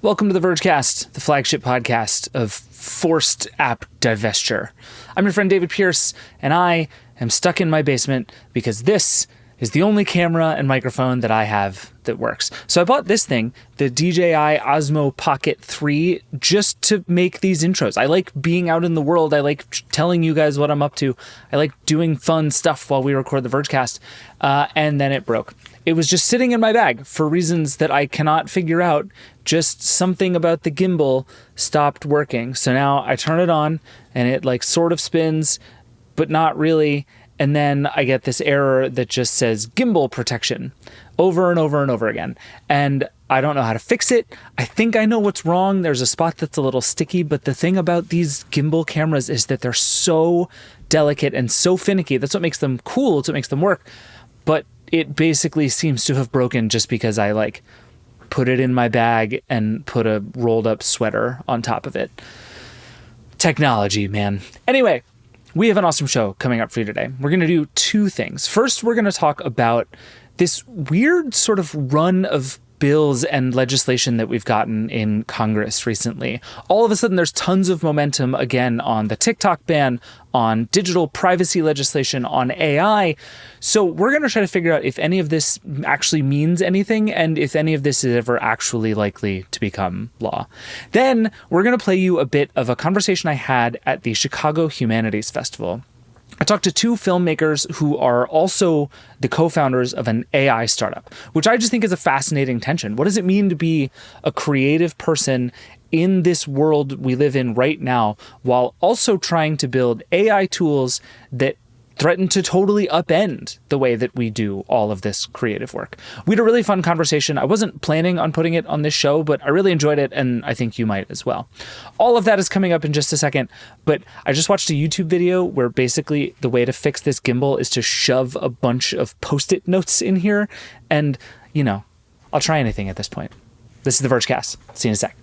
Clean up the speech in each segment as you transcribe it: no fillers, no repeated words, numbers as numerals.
Welcome to the Vergecast, the flagship podcast of forced app divestiture. I'm your friend David Pierce, and I am stuck in my basement because this is the only camera and microphone that I have that works. So I bought this thing, the DJI Osmo Pocket 3, just to make these intros. I like being out in the world. I like telling you guys what I'm up to. I like doing fun stuff while we record the Vergecast. And then it broke. It was just sitting in my bag for reasons that I cannot figure out. Just something about the gimbal stopped working. So now I turn it on and it like sort of spins, but not really. And then I get this error that just says gimbal protection over and over and over again. And I don't know how to fix it. I think I know what's wrong. There's a spot that's a little sticky, but the thing about these gimbal cameras is that they're so delicate and so finicky. That's what makes them cool. It's what makes them work. But it basically seems to have broken just because I like put it in my bag and put a rolled up sweater on top of it. Technology, man. Anyway, we have an awesome show coming up for you today. We're going to do two things. First, we're going to talk about this weird sort of run of bills and legislation that we've gotten in Congress recently. All of a sudden, there's tons of momentum again on the TikTok ban, on digital privacy legislation, on AI. So we're going to try to figure out if any of this actually means anything and if any of this is ever actually likely to become law. Then we're going to play you a bit of a conversation I had at the Chicago Humanities Festival. I talked to two filmmakers who are also the co-founders of an AI startup, which I just think is a fascinating tension. What does it mean to be a creative person in this world we live in right now, while also trying to build AI tools that threaten to totally upend the way that we do all of this creative work? We had a really fun conversation. I wasn't planning on putting it on this show, but I really enjoyed it, and I think you might as well. All of that is coming up in just a second, but I just watched a YouTube video where basically the way to fix this gimbal is to shove a bunch of Post-it notes in here, and, you know, I'll try anything at this point. This is the Vergecast. See you in a sec.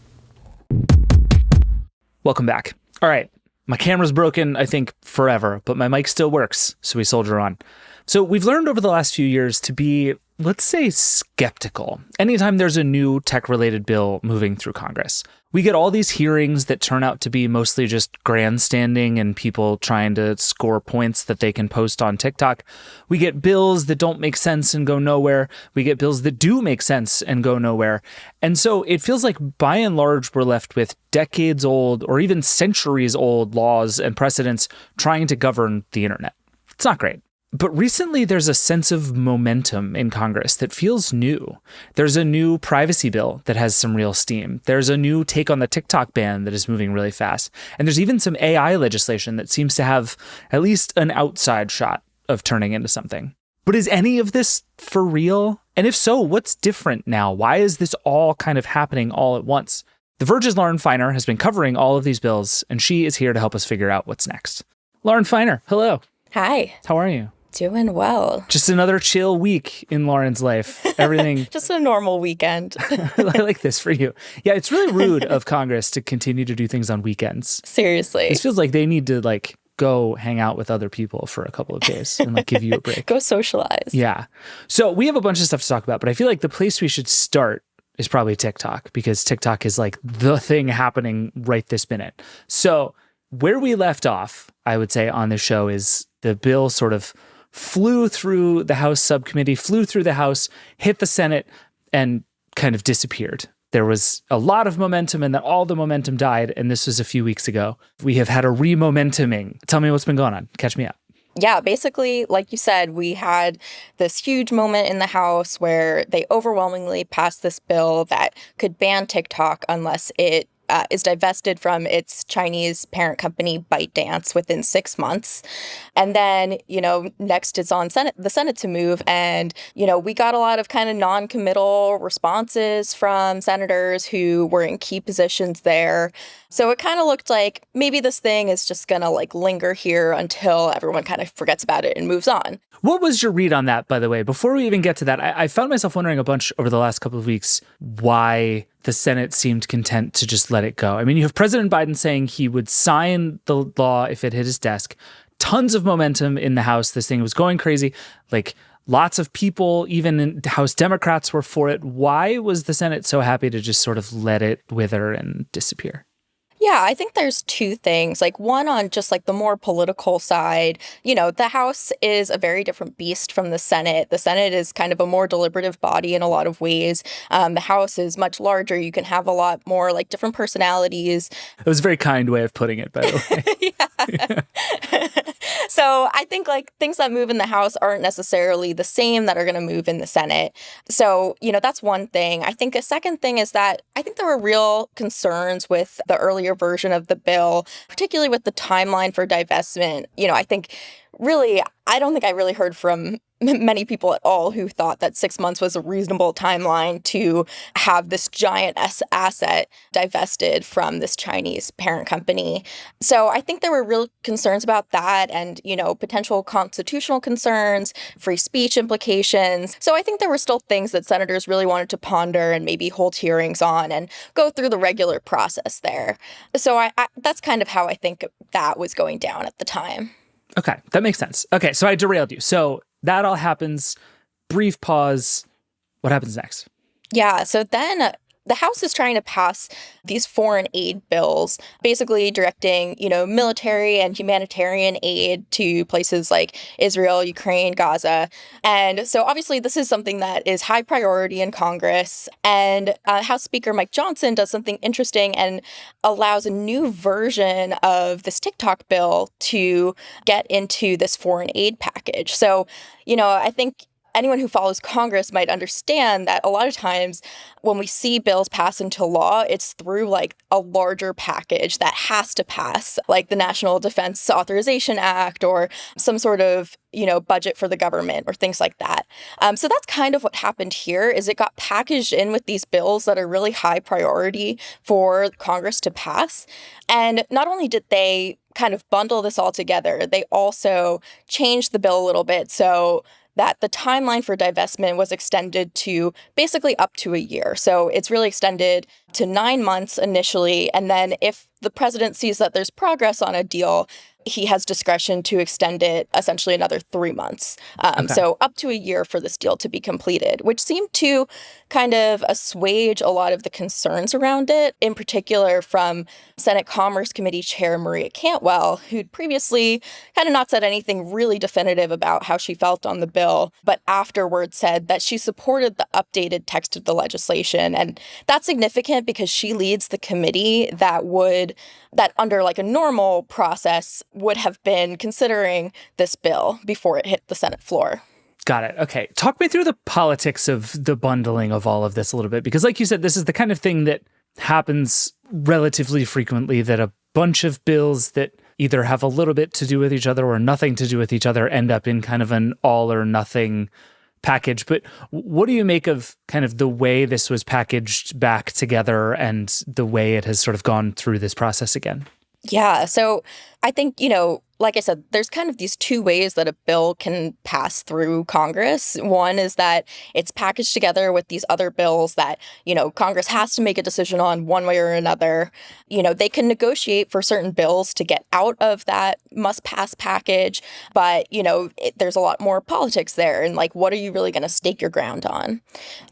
Welcome back. All right. My camera's broken, I think, forever, but my mic still works, so we soldier on. So we've learned over the last few years to be, let's say, skeptical anytime there's a new tech-related bill moving through Congress. We get all these hearings that turn out to be mostly just grandstanding and people trying to score points that they can post on TikTok. We get bills that don't make sense and go nowhere. We get bills that do make sense and go nowhere. And so it feels like by and large, we're left with decades old or even centuries old laws and precedents trying to govern the internet. It's not great. But recently, there's a sense of momentum in Congress that feels new. There's a new privacy bill that has some real steam. There's a new take on the TikTok ban that is moving really fast. And there's even some AI legislation that seems to have at least an outside shot of turning into something. But is any of this for real? And if so, what's different now? Why is this all kind of happening all at once? The Verge's Lauren Feiner has been covering all of these bills, and she is here to help us figure out what's next. Lauren Feiner, hello. Hi. How are you? Doing well. Just another chill week in Lauren's life. Everything. Just a normal weekend. I like this for you. Yeah, it's really rude of Congress to continue to do things on weekends. Seriously. This feels like they need to go hang out with other people for a couple of days and give you a break. Go socialize. Yeah. So we have a bunch of stuff to talk about, but I feel like the place we should start is probably TikTok, because TikTok is the thing happening right this minute. So where we left off, I would say on this show, is the bill sort of flew through the House subcommittee, flew through the House, hit the Senate, and kind of disappeared. There was a lot of momentum, and then all the momentum died, and this was a few weeks ago. We have had a re-momentuming. Tell me what's been going on. Catch me up. Yeah, basically, like you said, we had this huge moment in the House where they overwhelmingly passed this bill that could ban TikTok unless it is divested from its Chinese parent company ByteDance within 6 months. And then, next it's on the Senate to move. And, we got a lot of kind of non-committal responses from senators who were in key positions there. So it kind of looked like maybe this thing is just going to linger here until everyone kind of forgets about it and moves on. What was your read on that, by the way? Before we even get to that, I found myself wondering a bunch over the last couple of weeks why the Senate seemed content to just let it go. I mean, you have President Biden saying he would sign the law if it hit his desk. Tons of momentum in the House. This thing was going crazy. Lots of people, even in House Democrats, were for it. Why was the Senate so happy to just sort of let it wither and disappear? Yeah, I think there's two things. Like, one, on just like the more political side, the House is a very different beast from the Senate. The Senate is kind of a more deliberative body in a lot of ways. The House is much larger. You can have a lot more like different personalities. It was a very kind way of putting it, by the way. Yeah. So I think like things that move in the House aren't necessarily the same that are going to move in the Senate. So, that's one thing. I think a second thing is that I think there were real concerns with the earlier version of the bill, particularly with the timeline for divestment. I think really, I don't think I really heard from many people at all who thought that 6 months was a reasonable timeline to have this giant asset divested from this Chinese parent company. So I think there were real concerns about that and, potential constitutional concerns, free speech implications. So I think there were still things that senators really wanted to ponder and maybe hold hearings on and go through the regular process there. So I that's kind of how I think that was going down at the time. Okay, that makes sense. Okay, so I derailed you. So that all happens. Brief pause. What happens next? Yeah, so then the House is trying to pass these foreign aid bills, basically directing, military and humanitarian aid to places like Israel, Ukraine, Gaza. And so obviously this is something that is high priority in Congress. And House Speaker Mike Johnson does something interesting and allows a new version of this TikTok bill to get into this foreign aid package. So, I think anyone who follows Congress might understand that a lot of times when we see bills pass into law, it's through like a larger package that has to pass, like the National Defense Authorization Act or some sort of, budget for the government or things like that. So that's kind of what happened here is it got packaged in with these bills that are really high priority for Congress to pass. And not only did they kind of bundle this all together, they also changed the bill a little bit so that the timeline for divestment was extended to basically up to a year. So it's really extended to 9 months initially. And then if the president sees that there's progress on a deal, he has discretion to extend it essentially another 3 months. So up to a year for this deal to be completed, which seemed to kind of assuage a lot of the concerns around it, in particular from Senate Commerce Committee Chair Maria Cantwell, who'd previously kind of not said anything really definitive about how she felt on the bill, but afterwards said that she supported the updated text of the legislation. And that's significant because she leads the committee that under like a normal process would have been considering this bill before it hit the Senate floor. Got it. Okay. Talk me through the politics of the bundling of all of this a little bit, because like you said, this is the kind of thing that happens relatively frequently, that a bunch of bills that either have a little bit to do with each other or nothing to do with each other end up in kind of an all or nothing package. But what do you make of kind of the way this was packaged back together and the way it has sort of gone through this process again? Yeah. So I think, like I said, there's kind of these two ways that a bill can pass through Congress. One is that it's packaged together with these other bills that, Congress has to make a decision on one way or another. They can negotiate for certain bills to get out of that must-pass package, but, there's a lot more politics there. And, like, what are you really going to stake your ground on?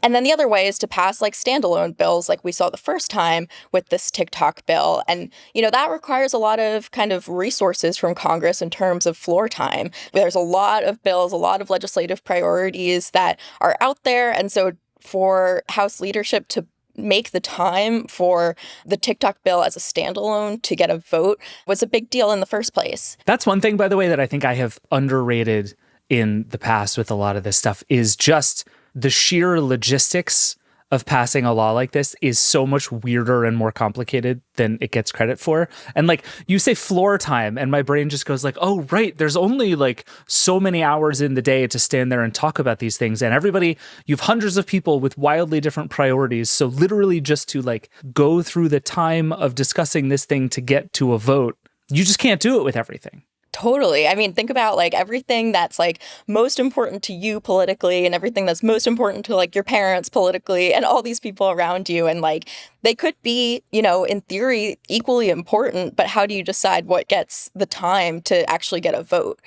And then the other way is to pass, like, standalone bills like we saw the first time with this TikTok bill. And, that requires a lot of kind of resources from Congress in terms of floor time. There's a lot of bills, a lot of legislative priorities that are out there. And so for House leadership to make the time for the TikTok bill as a standalone to get a vote was a big deal in the first place. That's one thing, by the way, that I think I have underrated in the past with a lot of this stuff is just the sheer logistics of passing a law like this is so much weirder and more complicated than it gets credit for. And like you say floor time and my brain just goes like, oh, right. There's only like so many hours in the day to stand there and talk about these things. And everybody, you have hundreds of people with wildly different priorities. So literally just to like go through the time of discussing this thing to get to a vote, you just can't do it with everything. Totally. I mean, think about like everything that's like most important to you politically and everything that's most important to like your parents politically and all these people around you. And like they could be, in theory, equally important, but how do you decide what gets the time to actually get a vote?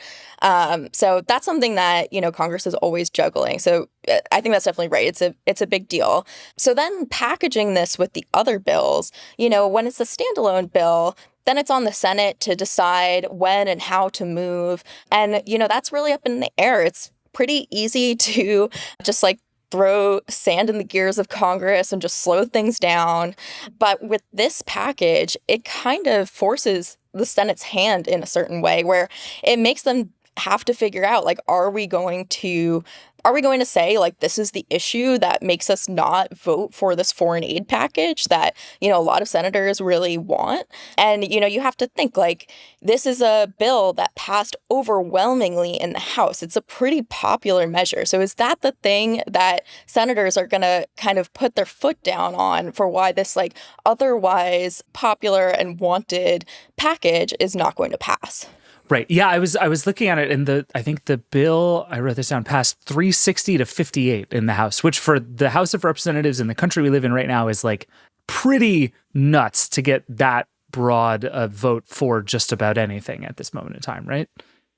So that's something that, Congress is always juggling. So I think that's definitely right. It's a big deal. So then packaging this with the other bills, when it's a standalone bill, then it's on the Senate to decide when and how to move. And, that's really up in the air. It's pretty easy to just like throw sand in the gears of Congress and just slow things down. But with this package, it kind of forces the Senate's hand in a certain way where it makes them have to figure out, like, are we going to say, like, this is the issue that makes us not vote for this foreign aid package that, a lot of senators really want? And, you have to think, like, this is a bill that passed overwhelmingly in the House. It's a pretty popular measure. So is that the thing that senators are going to kind of put their foot down on for why this, like, otherwise popular and wanted package is not going to pass? Right. Yeah, I was looking at it, and I think the bill, I wrote this down, passed 360 to 58 in the House, which for the House of Representatives in the country we live in right now is like pretty nuts to get that broad a vote for just about anything at this moment in time, right?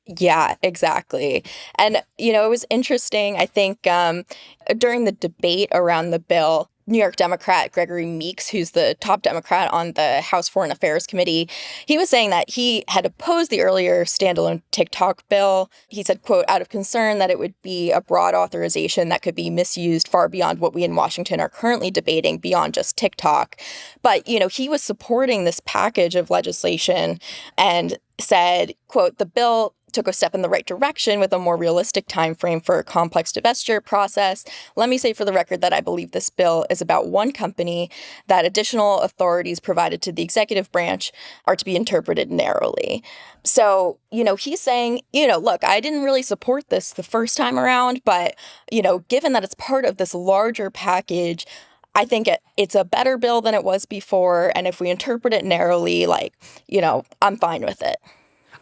Yeah, exactly. And, it was interesting, I think, during the debate around the bill, New York Democrat Gregory Meeks, who's the top Democrat on the House Foreign Affairs Committee, he was saying that he had opposed the earlier standalone TikTok bill. He said, quote, out of concern that it would be a broad authorization that could be misused far beyond what we in Washington are currently debating beyond just TikTok. But, he was supporting this package of legislation and said, quote, the bill took a step in the right direction with a more realistic time frame for a complex divestiture process. Let me say for the record that I believe this bill is about one company, that additional authorities provided to the executive branch are to be interpreted narrowly. So, he's saying, look, I didn't really support this the first time around, but, given that it's part of this larger package, I think it's a better bill than it was before. And if we interpret it narrowly, like, I'm fine with it.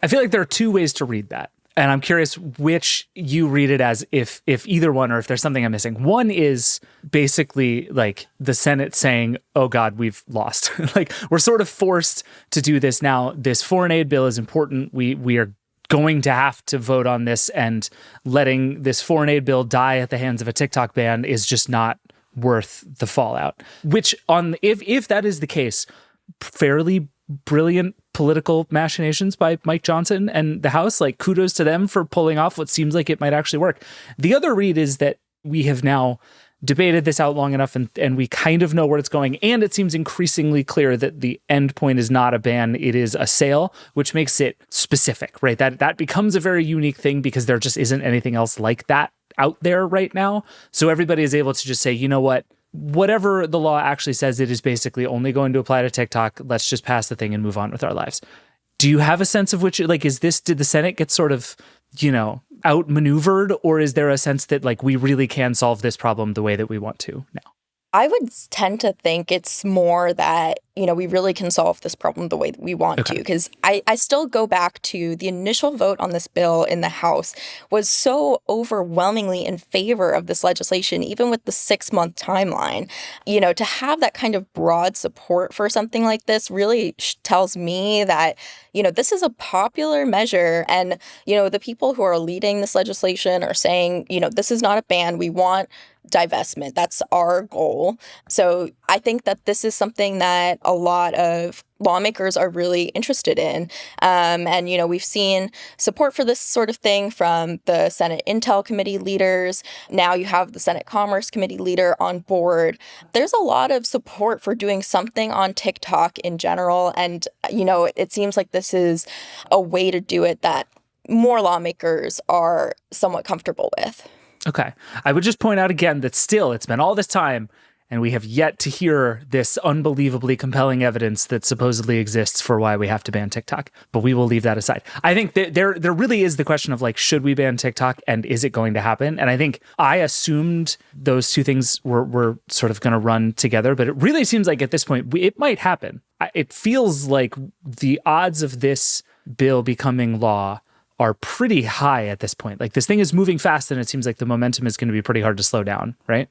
I feel like there are two ways to read that. And I'm curious which you read it as, if either one, or if there's something I'm missing. One is basically like the Senate saying, oh God, we've lost. Like, we're sort of forced to do this now. This foreign aid bill is important. We are going to have to vote on this, and letting this foreign aid bill die at the hands of a TikTok ban is just not worth the fallout. Which, if that is the case, fairly brilliant political machinations by Mike Johnson and the House. Like, kudos to them for pulling off what seems like it might actually work. The other read is that we have now debated this out long enough, and we kind of know where it's going. And it seems increasingly clear that the end point is not a ban, it is a sale, which makes it specific, right? That becomes a very unique thing because there just isn't anything else like that out there right now. So everybody is able to just say, you know what? Whatever the law actually says, it is basically only going to apply to TikTok. Let's just pass the thing and move on with our lives. Do you have a sense of which, like, did the Senate get sort of, outmaneuvered, or is there a sense that, like, we really can solve this problem the way that we want to now? I would tend to think it's more that, we really can solve this problem the way that we want to. Because I still go back to the initial vote on this bill in the House was so overwhelmingly in favor of this legislation, even with the 6-month timeline. To have that kind of broad support for something like this really tells me that, this is a popular measure. And, the people who are leading this legislation are saying, this is not a ban. We want divestment. That's our goal. So I think that this is something that a lot of lawmakers are really interested in. And, we've seen support for this sort of thing from the Senate Intel Committee leaders. Now you have the Senate Commerce Committee leader on board. There's a lot of support for doing something on TikTok in general. And, it seems like this is a way to do it that more lawmakers are somewhat comfortable with. Okay. I would just point out again that still, it's been all this time, and we have yet to hear this unbelievably compelling evidence that supposedly exists for why we have to ban TikTok. But we will leave that aside. I think that there really is the question of, like, should we ban TikTok, and is it going to happen? And I think I assumed those two things were sort of going to run together, but it really seems like at this point, it might happen. It feels like the odds of this bill becoming law are pretty high at this point. Like, this thing is moving fast, and it seems like the momentum is going to be pretty hard to slow down, right?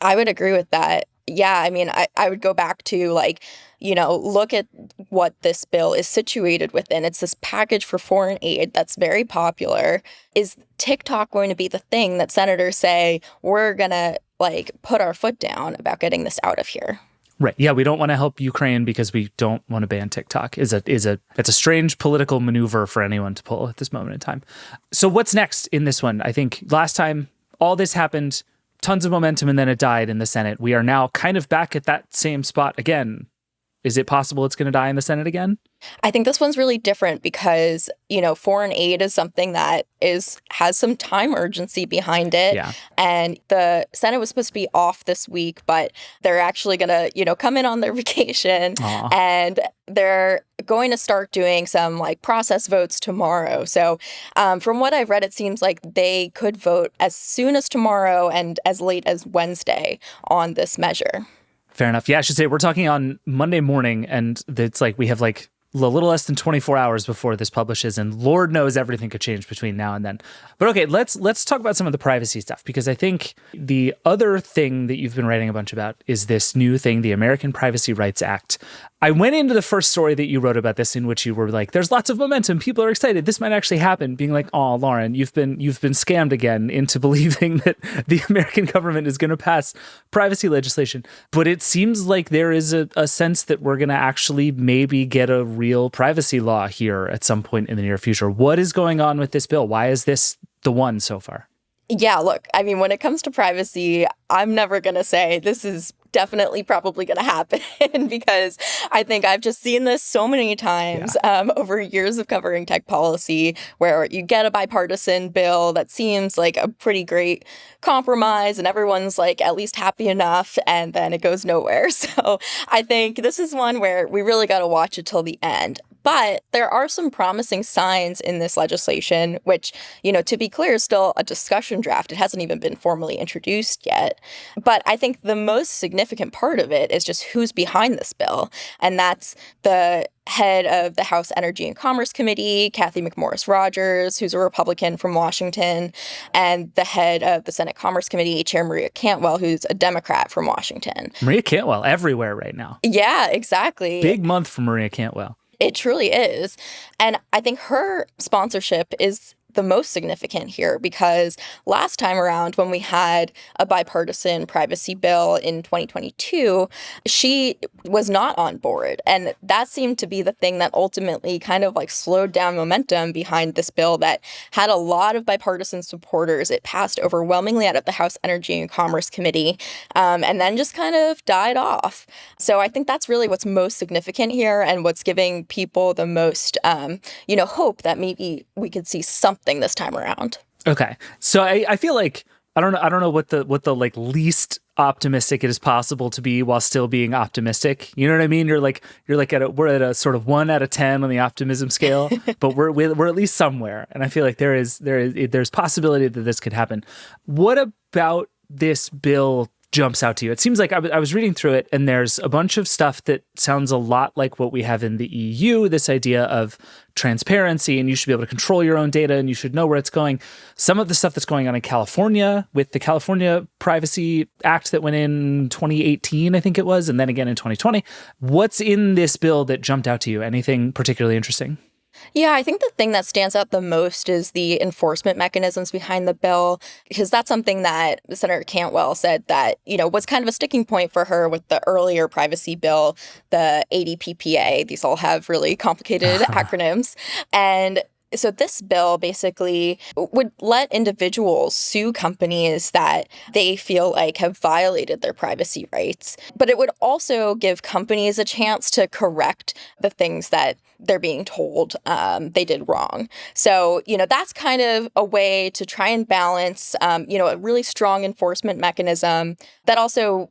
I would agree with that. Yeah, I mean, I would go back to, like, look at what this bill is situated within. It's this package for foreign aid that's very popular. Is TikTok going to be the thing that senators say, we're going to, like, put our foot down about getting this out of here? Right. Yeah, we don't want to help Ukraine because we don't want to ban TikTok. It's a strange political maneuver for anyone to pull at this moment in time. So what's next in this one? I think last time all this happened, tons of momentum, and then it died in the Senate. We are now kind of back at that same spot again. Is it possible it's going to die in the Senate again? I think this one's really different because, foreign aid is something that has some time urgency behind it. Yeah. And the Senate was supposed to be off this week, but they're actually going to, come in on their vacation. Aww. And they're going to start doing some, like, process votes tomorrow. So from what I've read, it seems like they could vote as soon as tomorrow and as late as Wednesday on this measure. Fair enough. Yeah, I should say we're talking on Monday morning, and it's like we have like a little less than 24 hours before this publishes, and Lord knows everything could change between now and then. But okay, let's talk about some of the privacy stuff, because I think the other thing that you've been writing a bunch about is this new thing, the American Privacy Rights Act. I went into the first story that you wrote about this, in which you were like, there's lots of momentum, people are excited, this might actually happen, being like, oh, Lauren, you've been scammed again into believing that the American government is going to pass privacy legislation. But it seems like there is a sense that we're going to actually maybe get a real privacy law here at some point in the near future. What is going on with this bill? Why is this the one so far? Yeah, look, I mean, when it comes to privacy, I'm never going to say this is definitely probably going to happen because I think I've just seen this so many times over years of covering tech policy, where you get a bipartisan bill that seems like a pretty great compromise and everyone's like at least happy enough, and then it goes nowhere. So I think this is one where we really got to watch it till the end. But there are some promising signs in this legislation, which, to be clear, is still a discussion draft. It hasn't even been formally introduced yet. But I think the most significant part of it is just who's behind this bill. And that's the head of the House Energy and Commerce Committee, Cathy McMorris Rodgers, who's a Republican from Washington, and the head of the Senate Commerce Committee, Chair Maria Cantwell, who's a Democrat from Washington. Maria Cantwell everywhere right now. Yeah, exactly. Big month for Maria Cantwell. It truly is. And I think her sponsorship is the most significant here, because last time around when we had a bipartisan privacy bill in 2022, she was not on board. And that seemed to be the thing that ultimately kind of like slowed down momentum behind this bill that had a lot of bipartisan supporters. It passed overwhelmingly out of the House Energy and Commerce Committee, and then just kind of died off. So I think that's really what's most significant here, and what's giving people the most, hope that maybe we could see something this time around. Okay. So I feel like I don't know what the like least optimistic it is possible to be while still being optimistic. You know what I mean? We're at a sort of 1 out of 10 on the optimism scale, but we're at least somewhere. And I feel like there's possibility that this could happen. What about this bill jumps out to you? It seems like I was reading through it, and there's a bunch of stuff that sounds a lot like what we have in the EU, this idea of transparency, and you should be able to control your own data, and you should know where it's going. Some of the stuff that's going on in California with the California Privacy Act that went in 2018, I think it was, and then again in 2020. What's in this bill that jumped out to you? Anything particularly interesting? Yeah, I think the thing that stands out the most is the enforcement mechanisms behind the bill, because that's something that Senator Cantwell said that, was kind of a sticking point for her with the earlier privacy bill, the ADPPA. These all have really complicated acronyms. And so this bill basically would let individuals sue companies that they feel like have violated their privacy rights. But it would also give companies a chance to correct the things that they're being told they did wrong. So, that's kind of a way to try and balance, a really strong enforcement mechanism that also,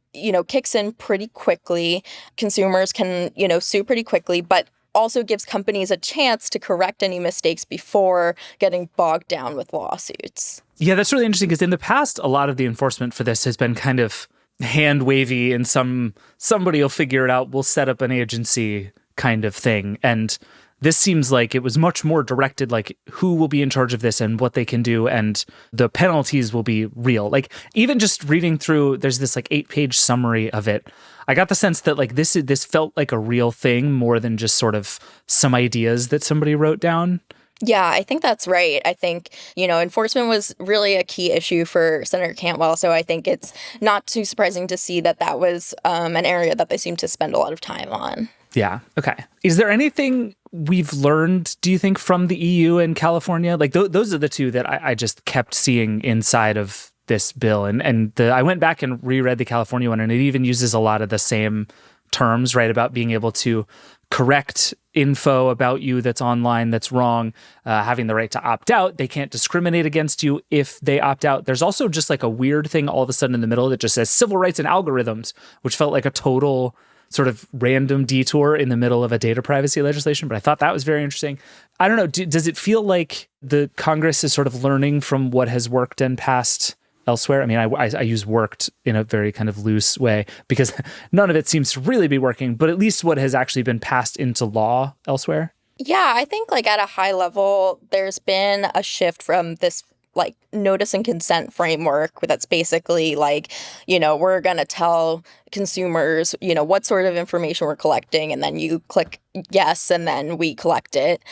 kicks in pretty quickly. Consumers can, sue pretty quickly, but also gives companies a chance to correct any mistakes before getting bogged down with lawsuits. Yeah, that's really interesting, because in the past, a lot of the enforcement for this has been kind of hand wavy, and somebody will figure it out, we'll set up an agency kind of thing. And This seems like it was much more directed, like who will be in charge of this and what they can do, and the penalties will be real. Like even just reading through, there's this like 8-page summary of it. I got the sense that like this felt like a real thing more than just sort of some ideas that somebody wrote down. Yeah, I think that's right. I think, enforcement was really a key issue for Senator Cantwell. So I think it's not too surprising to see that that was an area that they seem to spend a lot of time on. Yeah. Okay. Is there anything we've learned, do you think, from the EU and California? Like those are the two that I just kept seeing inside of this bill. And I went back and reread the California one, and it even uses a lot of the same terms, right, about being able to correct info about you that's online that's wrong, having the right to opt out. They can't discriminate against you if they opt out. There's also just like a weird thing all of a sudden in the middle that just says civil rights and algorithms, which felt like a total sort of random detour in the middle of a data privacy legislation. But I thought that was very interesting. I don't know, does it feel like the Congress is sort of learning from what has worked and passed elsewhere? I mean, I use worked in a very kind of loose way because none of it seems to really be working, but at least what has actually been passed into law elsewhere. Yeah, I think like at a high level, there's been a shift from this like notice and consent framework that's basically like, we're going to tell consumers, what sort of information we're collecting, and then you click yes, and then we collect it.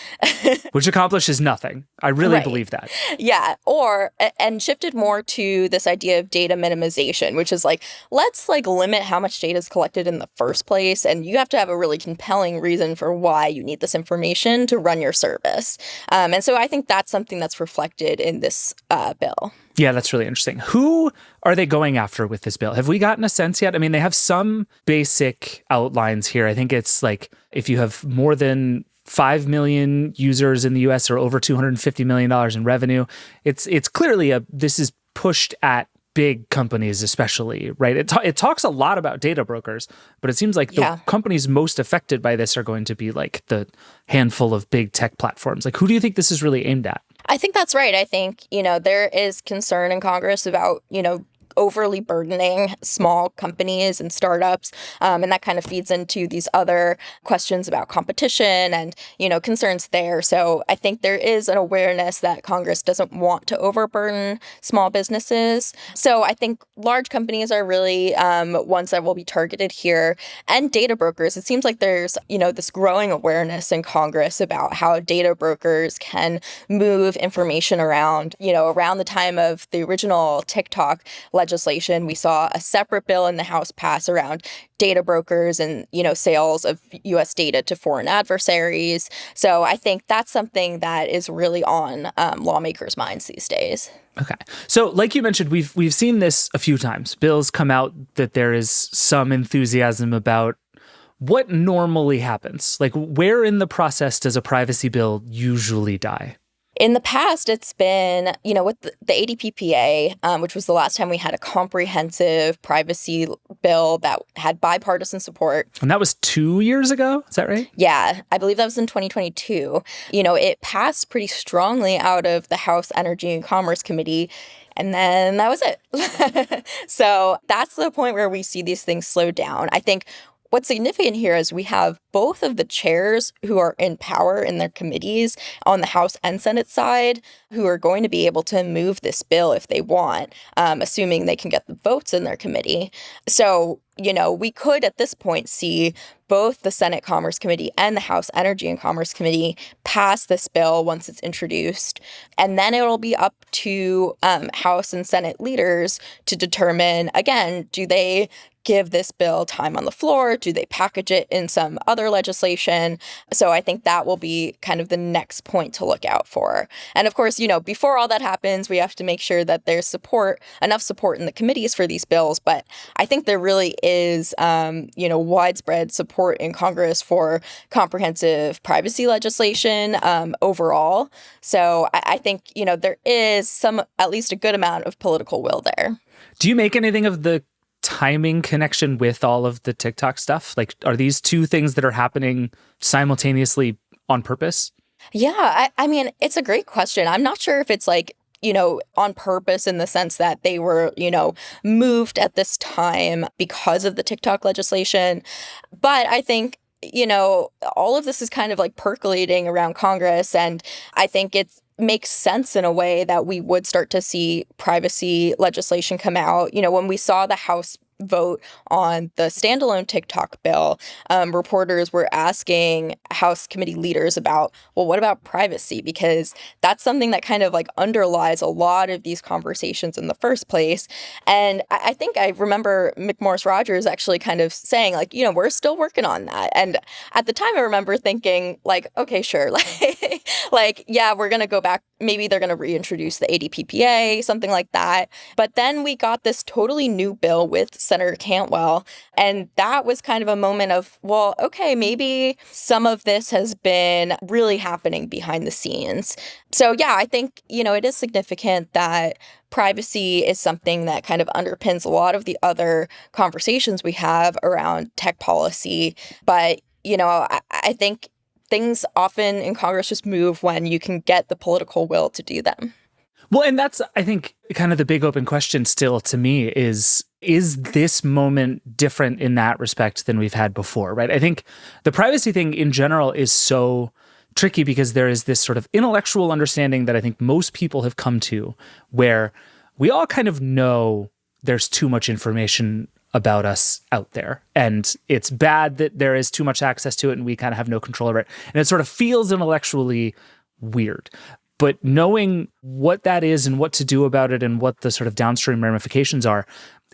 Which accomplishes nothing. I really Right. believe that. Yeah, and shifted more to this idea of data minimization, which is like, let's like limit how much data is collected in the first place, and you have to have a really compelling reason for why you need this information to run your service. And so I think that's something that's reflected in this bill. Yeah, that's really interesting. Who are they going after with this bill? Have we gotten a sense yet? I mean, they have some basic outlines here. I think it's like if you have more than 5 million users in the US or over $250 million in revenue, it's clearly this is pushed at big companies especially, right? It talks a lot about data brokers, but it seems like the companies most affected by this are going to be like the handful of big tech platforms. Like, who do you think this is really aimed at? I think that's right. I think, there is concern in Congress about, overly burdening small companies and startups. And that kind of feeds into these other questions about competition and, concerns there. So I think there is an awareness that Congress doesn't want to overburden small businesses. So I think large companies are really ones that will be targeted here. And data brokers, it seems like there's, this growing awareness in Congress about how data brokers can move information around. Around the time of the original TikTok legislation, we saw a separate bill in the House pass around data brokers and, sales of U.S. data to foreign adversaries. So I think that's something that is really on lawmakers' minds these days. Okay. So like you mentioned, we've seen this a few times. Bills come out that there is some enthusiasm about what normally happens. Like, where in the process does a privacy bill usually die? In the past, it's been, with the ADPPA, which was the last time we had a comprehensive privacy bill that had bipartisan support. And that was 2 years ago? Is that right? Yeah, I believe that was in 2022. It passed pretty strongly out of the House Energy and Commerce Committee. And then that was it. So that's the point where we see these things slow down. I think what's significant here is we have both of the chairs who are in power in their committees on the House and Senate side who are going to be able to move this bill if they want, assuming they can get the votes in their committee. So, we could at this point see both the Senate Commerce Committee and the House Energy and Commerce Committee pass this bill once it's introduced. And then it'll be up to House and Senate leaders to determine, again, do they give this bill time on the floor? Do they package it in some other legislation? So I think that will be kind of the next point to look out for. And of course, before all that happens, we have to make sure that there's enough support in the committees for these bills. But I think there really is, widespread support in Congress for comprehensive privacy legislation overall. So I think, there is at least a good amount of political will there. Do you make anything of the timing connection with all of the TikTok stuff? Like, are these two things that are happening simultaneously on purpose? Yeah, I mean, it's a great question. I'm not sure if it's like, on purpose in the sense that they were, moved at this time because of the TikTok legislation. But I think all of this is kind of like percolating around Congress. And I think it makes sense in a way that we would start to see privacy legislation come out. When we saw the House vote on the standalone TikTok bill, reporters were asking House committee leaders about, well, what about privacy? Because that's something that kind of like underlies a lot of these conversations in the first place. And I think I remember McMorris Rogers actually kind of saying like, we're still working on that. And at the time I remember thinking like, okay, sure. Like, yeah, we're going to go back. Maybe they're going to reintroduce the ADPPA, something like that. But then we got this totally new bill with Senator Cantwell. And that was kind of a moment of, well, okay, maybe some of this has been really happening behind the scenes. So, yeah, I think, it is significant that privacy is something that kind of underpins a lot of the other conversations we have around tech policy. But, I think things often in Congress just move when you can get the political will to do them. Well, and that's, I think, kind of the big open question still to me is this moment different in that respect than we've had before, right? I think the privacy thing in general is so tricky because there is this sort of intellectual understanding that I think most people have come to where we all kind of know there's too much information about us out there. And it's bad that there is too much access to it and we kind of have no control over it. And it sort of feels intellectually weird. But knowing what that is and what to do about it and what the sort of downstream ramifications are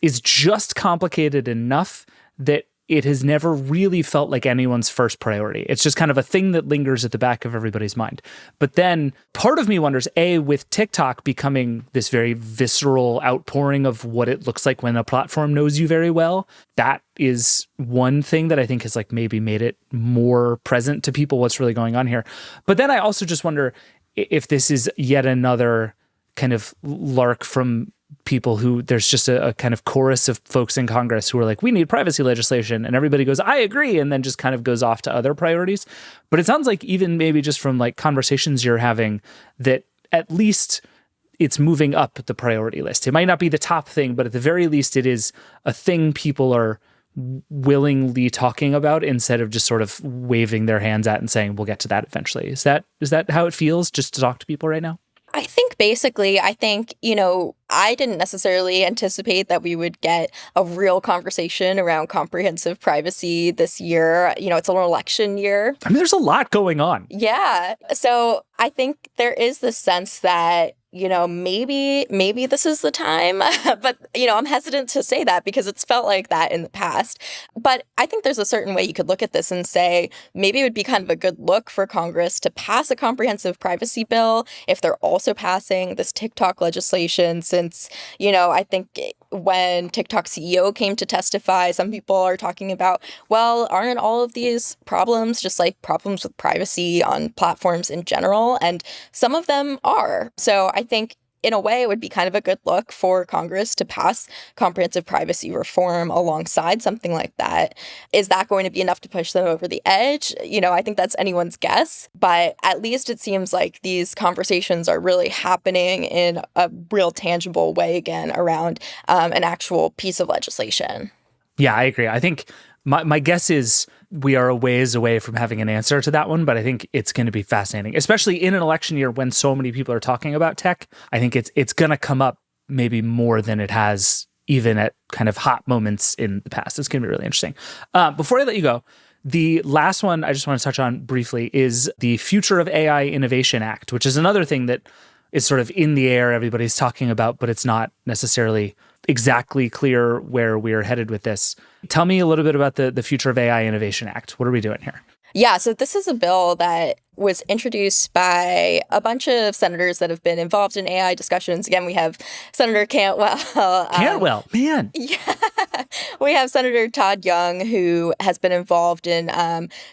is just complicated enough that it has never really felt like anyone's first priority. It's just kind of a thing that lingers at the back of everybody's mind. But then part of me wonders, with TikTok becoming this very visceral outpouring of what it looks like when a platform knows you very well, that is one thing that I think has like maybe made it more present to people what's really going on here. But then I also just wonder if this is yet another kind of lark from people who there's just a kind of chorus of folks in Congress who are like, we need privacy legislation. And everybody goes, I agree. And then just kind of goes off to other priorities. But it sounds like even maybe just from like conversations you're having that at least it's moving up the priority list. It might not be the top thing, but at the very least it is a thing people are willingly talking about instead of just sort of waving their hands at and saying, we'll get to that eventually. Is that how it feels just to talk to people right now? I think basically, I didn't necessarily anticipate that we would get a real conversation around comprehensive privacy this year. It's an election year. I mean, there's a lot going on. Yeah. So I think there is this sense that, maybe this is the time. But, I'm hesitant to say that because it's felt like that in the past. But I think there's a certain way you could look at this and say maybe it would be kind of a good look for Congress to pass a comprehensive privacy bill if they're also passing this TikTok legislation, since, I think when TikTok CEO came to testify, some people are talking about, well, aren't all of these problems just like problems with privacy on platforms in general? And some of them are. So I think in a way, it would be kind of a good look for Congress to pass comprehensive privacy reform alongside something like that. Is that going to be enough to push them over the edge? I think that's anyone's guess. But at least it seems like these conversations are really happening in a real tangible way again around an actual piece of legislation. Yeah, I agree. I think my guess is we are a ways away from having an answer to that one, but I think it's going to be fascinating, especially in an election year when so many people are talking about tech. I think it's going to come up maybe more than it has even at kind of hot moments in the past. It's going to be really interesting. Before I let you go, the last one I just want to touch on briefly is the Future of AI Innovation Act, which is another thing that is sort of in the air. Everybody's talking about, but it's not necessarily exactly clear where we're headed with this. Tell me a little bit about the Future of AI Innovation Act. What are we doing here? Yeah, so this is a bill that was introduced by a bunch of senators that have been involved in AI discussions. Again, we have Senator Cantwell. Cantwell, man. Yeah. We have Senator Todd Young, who has been involved in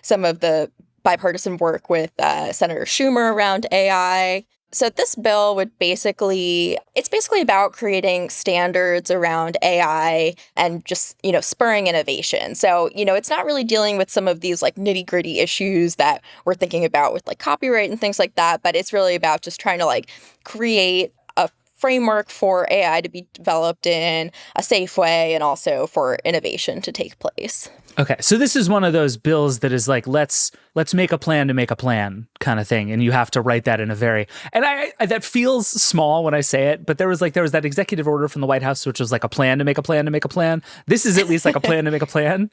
some of the bipartisan work with Senator Schumer around AI. So this bill would it's basically about creating standards around AI and just, spurring innovation. So, it's not really dealing with some of these like nitty gritty issues that we're thinking about with like copyright and things like that, but it's really about just trying to like create a framework for AI to be developed in a safe way and also for innovation to take place. Okay, so this is one of those bills that is like, let's make a plan to make a plan kind of thing, and you have to write that in a very, and I that feels small when I say it, but there was that executive order from the White House which was like a plan to make a plan to make a plan. This is at least like a plan to make a plan.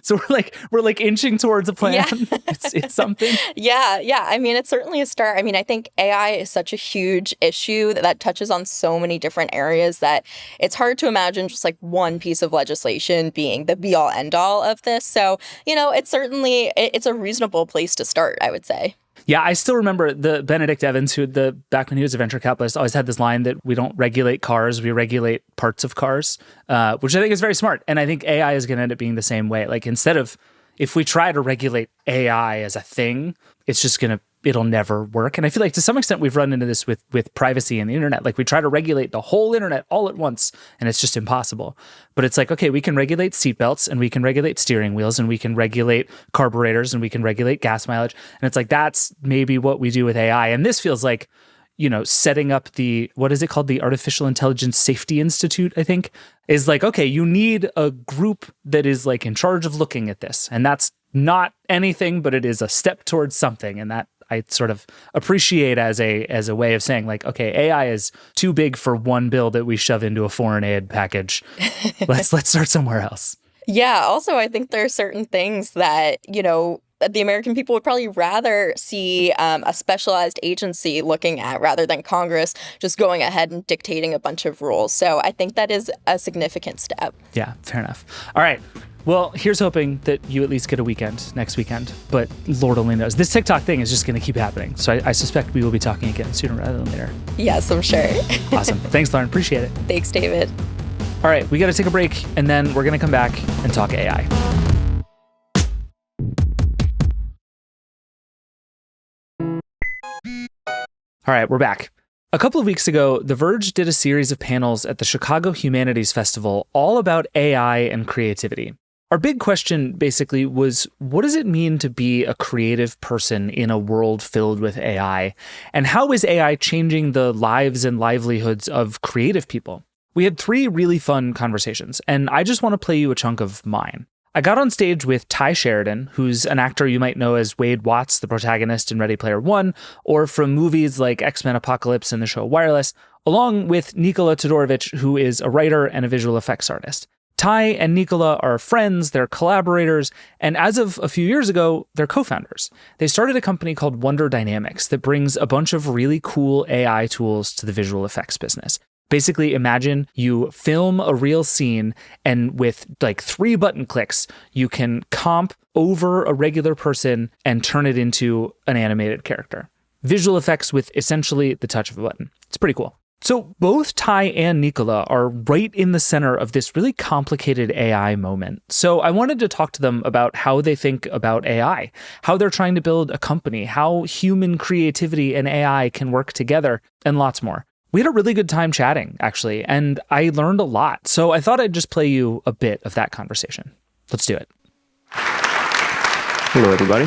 So we're like inching towards a plan. Yeah. It's something. Yeah. I mean, it's certainly a start. I mean, I think AI is such a huge issue that touches on so many different areas that it's hard to imagine just like one piece of legislation being the be all end all of this. So, it's a reasonable place to start, I would say. Yeah, I still remember the Benedict Evans, back when he was a venture capitalist, always had this line that we don't regulate cars, we regulate parts of cars, which I think is very smart. And I think AI is going to end up being the same way. Like if we try to regulate AI as a thing, it'll never work. And I feel like to some extent we've run into this with privacy and the internet. Like we try to regulate the whole internet all at once and it's just impossible. But it's like, okay, we can regulate seatbelts and we can regulate steering wheels and we can regulate carburetors and we can regulate gas mileage. And it's like, that's maybe what we do with AI. And this feels like, setting up what is it called? The Artificial Intelligence Safety Institute, I think, is like, okay, you need a group that is like in charge of looking at this. And that's not anything, but it is a step towards something. And that I sort of appreciate as a way of saying like, okay, AI is too big for one bill that we shove into a foreign aid package. Let's start somewhere else. Yeah. Also, I think there are certain things that, the American people would probably rather see a specialized agency looking at rather than Congress just going ahead and dictating a bunch of rules. So I think that is a significant step. Yeah, fair enough. All right. Well, here's hoping that you at least get a weekend next weekend, but Lord only knows. This TikTok thing is just going to keep happening. So I suspect we will be talking again sooner rather than later. Yes, I'm sure. Awesome. Thanks, Lauren. Appreciate it. Thanks, David. All right. We got to take a break and then we're going to come back and talk AI. All right, we're back. A couple of weeks ago, The Verge did a series of panels at the Chicago Humanities Festival all about AI and creativity. Our big question basically was, what does it mean to be a creative person in a world filled with AI? And how is AI changing the lives and livelihoods of creative people? We had 3 really fun conversations, and I just want to play you a chunk of mine. I got on stage with Ty Sheridan, who's an actor you might know as Wade Watts, the protagonist in Ready Player One, or from movies like X-Men Apocalypse and the show Wireless, along with Nikola Todorovic, who is a writer and a visual effects artist. Ty and Nikola are friends, they're collaborators, and as of a few years ago, they're co-founders. They started a company called Wonder Dynamics that brings a bunch of really cool AI tools to the visual effects business. Basically, imagine you film a real scene and with like 3 button clicks, you can comp over a regular person and turn it into an animated character. Visual effects with essentially the touch of a button. It's pretty cool. So both Ty and Nikola are right in the center of this really complicated AI moment. So I wanted to talk to them about how they think about AI, how they're trying to build a company, how human creativity and AI can work together, and lots more. We had a really good time chatting, actually, and I learned a lot. So I thought I'd just play you a bit of that conversation. Let's do it. Hello, everybody.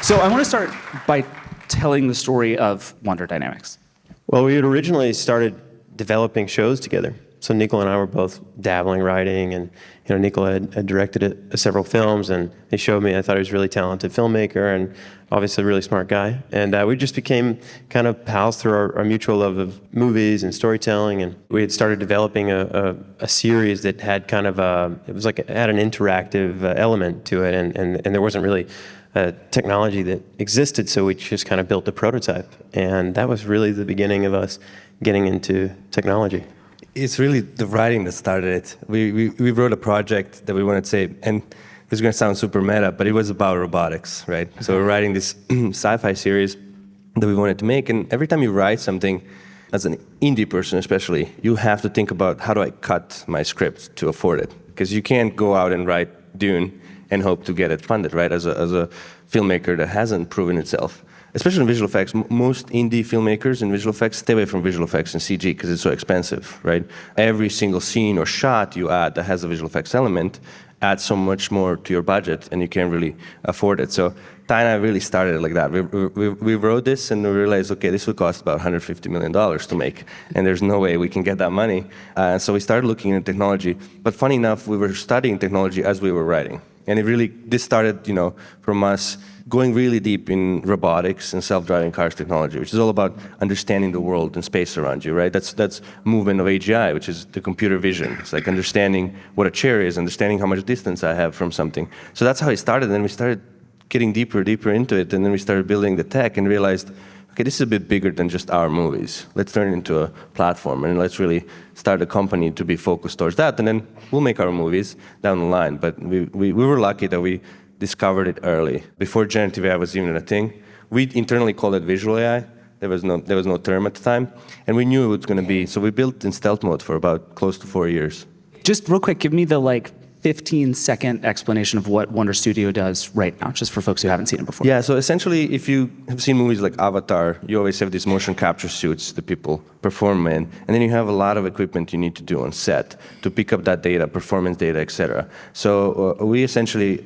So I want to start by telling the story of Wonder Dynamics. Well, we had originally started developing shows together. So Nikola and I were both dabbling writing, and Nikola had directed several films, and they showed me. I thought he was a really talented filmmaker, and obviously a really smart guy. And we just became kind of pals through our mutual love of movies and storytelling. And we had started developing a series that had kind of had an interactive element to it, and there wasn't really technology that existed, so we just kind of built the prototype. And that was really the beginning of us getting into technology. It's really the writing that started it. We wrote a project that we wanted to say, and this is going to sound super meta, but it was about robotics, right? So we're writing this sci-fi series that we wanted to make, and every time you write something, as an indie person especially, you have to think about, how do I cut my script to afford it? Because you can't go out and write Dune and hope to get it funded, right? As a filmmaker that hasn't proven itself. Especially in visual effects, most indie filmmakers in visual effects stay away from visual effects and CG because it's so expensive, right? Every single scene or shot you add that has a visual effects element adds so much more to your budget and you can't really afford it. So Ty and I really started it like that. We wrote this and we realized, okay, this would cost about $150 million to make, and there's no way we can get that money. So we started looking into technology. But funny enough, we were studying technology as we were writing. And this started, from us going really deep in robotics and self-driving cars technology, which is all about understanding the world and space around you, right? That's movement of AGI, which is the computer vision. It's like understanding what a chair is, understanding how much distance I have from something. So that's how it started, and then we started getting deeper into it, and then we started building the tech and realized, okay, this is a bit bigger than just our movies. Let's turn it into a platform, and let's really start a company to be focused towards that, and then we'll make our movies down the line. But we were lucky that we discovered it early, before generative AI was even a thing. We internally called it visual AI. There was no term at the time, and we knew it was going to be. So we built in stealth mode for about close to 4 years. Just real quick, give me the 15-second explanation of what Wonder Studio does right now, just for folks who haven't seen it before. Yeah, so essentially, if you have seen movies like Avatar, you always have these motion capture suits that people perform in, and then you have a lot of equipment you need to do on set to pick up that data, performance data, etc. So we essentially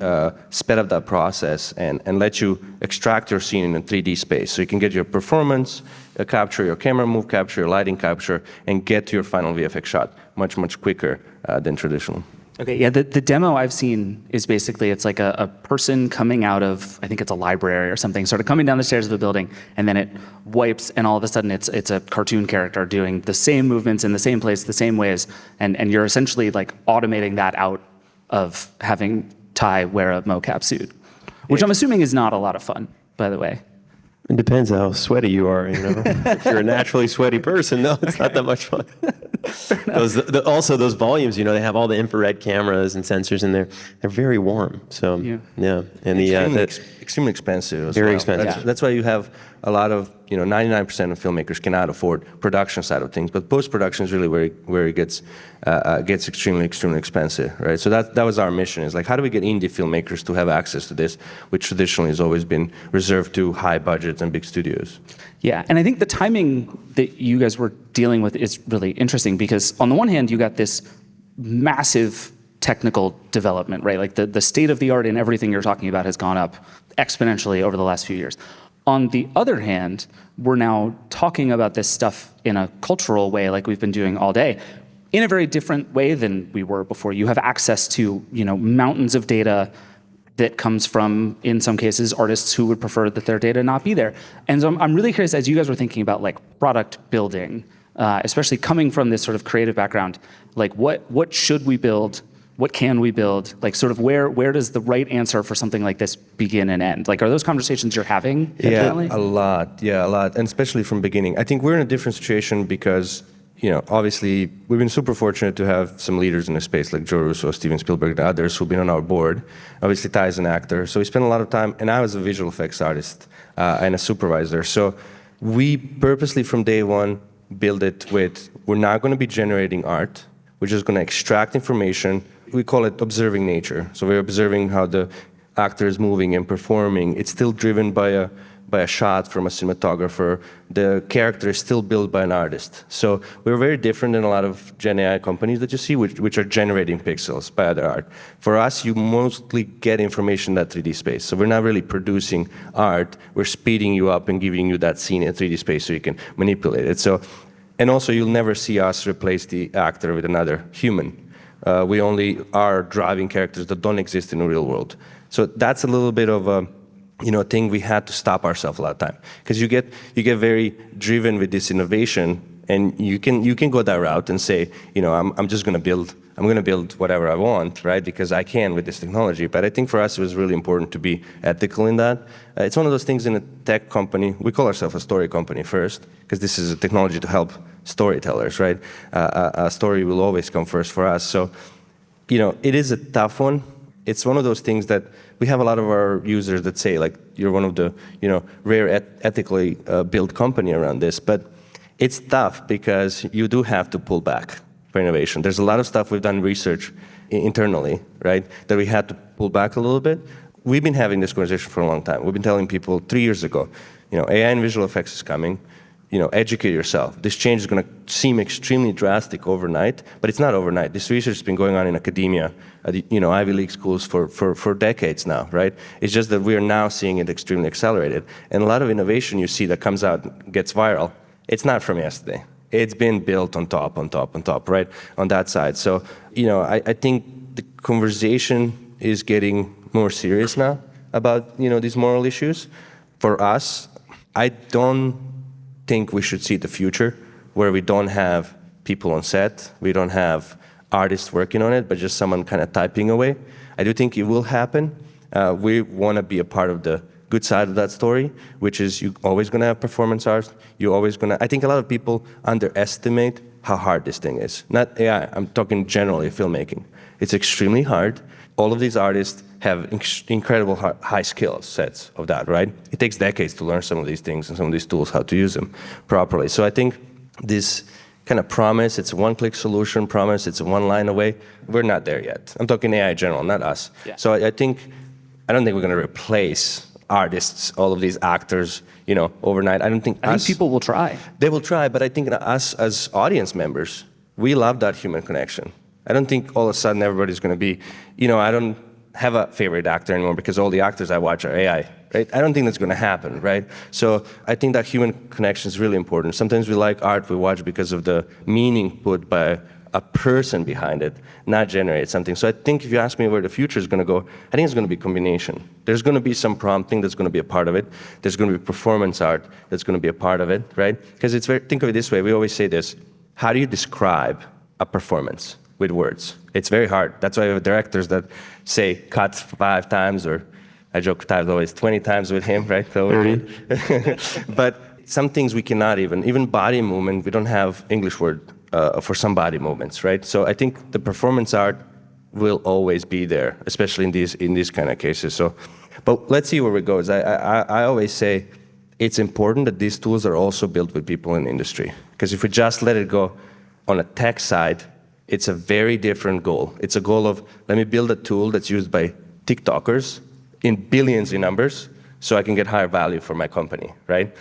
sped up that process and let you extract your scene in a 3D space, so you can get your performance capture, your camera move capture, your lighting capture, and get to your final VFX shot much, much quicker than traditional. Okay, yeah, the demo I've seen is basically, it's like a person coming out of, I think it's a library or something, sort of coming down the stairs of the building, and then it wipes, and all of a sudden it's a cartoon character doing the same movements in the same place, the same ways, and you're essentially automating that out of having Ty wear a mocap suit, which I'm assuming is not a lot of fun, by the way. It depends how sweaty you are, If you're a naturally sweaty person, no, it's not that much fun. Also, those volumes, they have all the infrared cameras and sensors in there. They're very warm. So, yeah. And extremely expensive as very well. expensive. That's why you have a lot of, 99% of filmmakers cannot afford production side of things, but post-production is really where it gets extremely, extremely expensive, right? So that was our mission, is how do we get indie filmmakers to have access to this, which traditionally has always been reserved to high budgets and big studios. Yeah, and I think the timing that you guys were dealing with is really interesting, because on the one hand, you got this massive technical development, right? The state of the art in everything you're talking about has gone up exponentially over the last few years. On the other hand, we're now talking about this stuff in a cultural way, like we've been doing all day, in a very different way than we were before. You have access to, mountains of data that comes from, in some cases, artists who would prefer that their data not be there. And so I'm really curious, as you guys were thinking about product building, especially coming from this sort of creative background, what should we build? What can we build? Where does the right answer for something like this begin and end? Are those conversations you're having? Yeah, a lot. And especially from beginning. I think we're in a different situation because, obviously we've been super fortunate to have some leaders in the space like Joe Russo, Steven Spielberg, and others who've been on our board. Obviously Ty is an actor, so we spent a lot of time, and I was a visual effects artist and a supervisor. So we purposely from day one build it with, we're not going to be generating art, we're just going to extract information. We call it observing nature. So we're observing how the actor is moving and performing. It's still driven by a shot from a cinematographer. The character is still built by an artist. So we're very different than a lot of Gen AI companies that you see, which are generating pixels by other art. For us, you mostly get information in that 3D space. So we're not really producing art. We're speeding you up and giving you that scene in 3D space so you can manipulate it. And also, you'll never see us replace the actor with another human. We only are driving characters that don't exist in the real world. So that's a little bit of a thing we had to stop ourselves a lot of time, because you get very driven with this innovation, and you can go that route and say, I'm just going to build whatever I want, right? Because I can with this technology. But I think for us it was really important to be ethical in that. It's one of those things in a tech company. We call ourselves a story company first, because this is a technology to help storytellers, right? A story will always come first for us. So, it is a tough one. It's one of those things that we have a lot of our users that say, you're one of the, rare ethically built company around this. But it's tough because you do have to pull back for innovation. There's a lot of stuff we've done research internally, right, that we had to pull back a little bit. We've been having this conversation for a long time. We've been telling people 3 years ago, AI and visual effects is coming. educate yourself. This change is going to seem extremely drastic overnight, but it's not overnight. This research has been going on in academia, at Ivy League schools for decades now, right? It's just that we are now seeing it extremely accelerated. And a lot of innovation you see that comes out, gets viral, it's not from yesterday. It's been built on top, right? On that side. So, I think the conversation is getting more serious now about, these moral issues. For us, I don't think we should see the future where we don't have people on set, we don't have artists working on it, but just someone kind of typing away. I do think it will happen. We want to be a part of the good side of that story, which is you're always going to have performance art. I think a lot of people underestimate how hard this thing is. Not AI, I'm talking generally filmmaking. It's extremely hard. All of these artists have incredible high skill sets of that, right? It takes decades to learn some of these things and some of these tools, how to use them properly. So I think this kind of promise, it's a one-click solution promise, it's one line away, we're not there yet. I'm talking AI in general, not us. Yeah. So I don't think we're going to replace artists, all of these actors, overnight. I think people will try. They will try, but I think us as audience members, we love that human connection. I don't think all of a sudden everybody's going to be, I don't have a favorite actor anymore because all the actors I watch are AI, right? I don't think that's going to happen, right? So I think that human connection is really important. Sometimes we like art we watch because of the meaning put by a person behind it, not generate something. So I think if you ask me where the future is going to go, I think it's going to be a combination. There's going to be some prompting that's going to be a part of it. There's going to be performance art that's going to be a part of it, right? Because think of it this way. We always say this. How do you describe a performance with words? It's very hard. That's why we have directors that say cut 5 times, or I joke times always 20 times with him, right? But some things we cannot even body movement, we don't have English word for some body movements, right? So I think the performance art will always be there, especially in these kind of cases. So, but let's see where it goes. I always say it's important that these tools are also built with people in the industry, because if we just let it go on a tech side, it's a very different goal. It's a goal of, let me build a tool that's used by TikTokers in billions in numbers so I can get higher value for my company, right?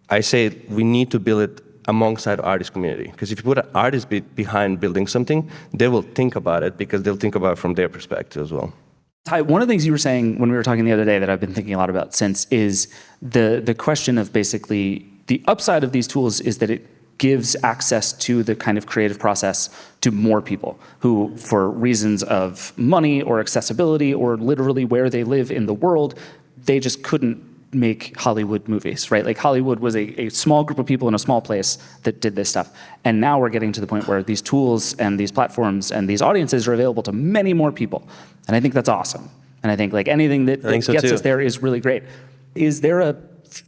I say we need to build it alongside artist community, because if you put an artist behind building something, they will think about it because they'll think about it from their perspective as well. Ty, one of the things you were saying when we were talking the other day that I've been thinking a lot about since is the question of basically the upside of these tools is that it gives access to the kind of creative process to more people who, for reasons of money or accessibility or literally where they live in the world, they just couldn't make Hollywood movies, right? Like Hollywood was a small group of people in a small place that did this stuff. And now we're getting to the point where these tools and these platforms and these audiences are available to many more people. And I think that's awesome. And I think like anything that gets us there is really great. Is there a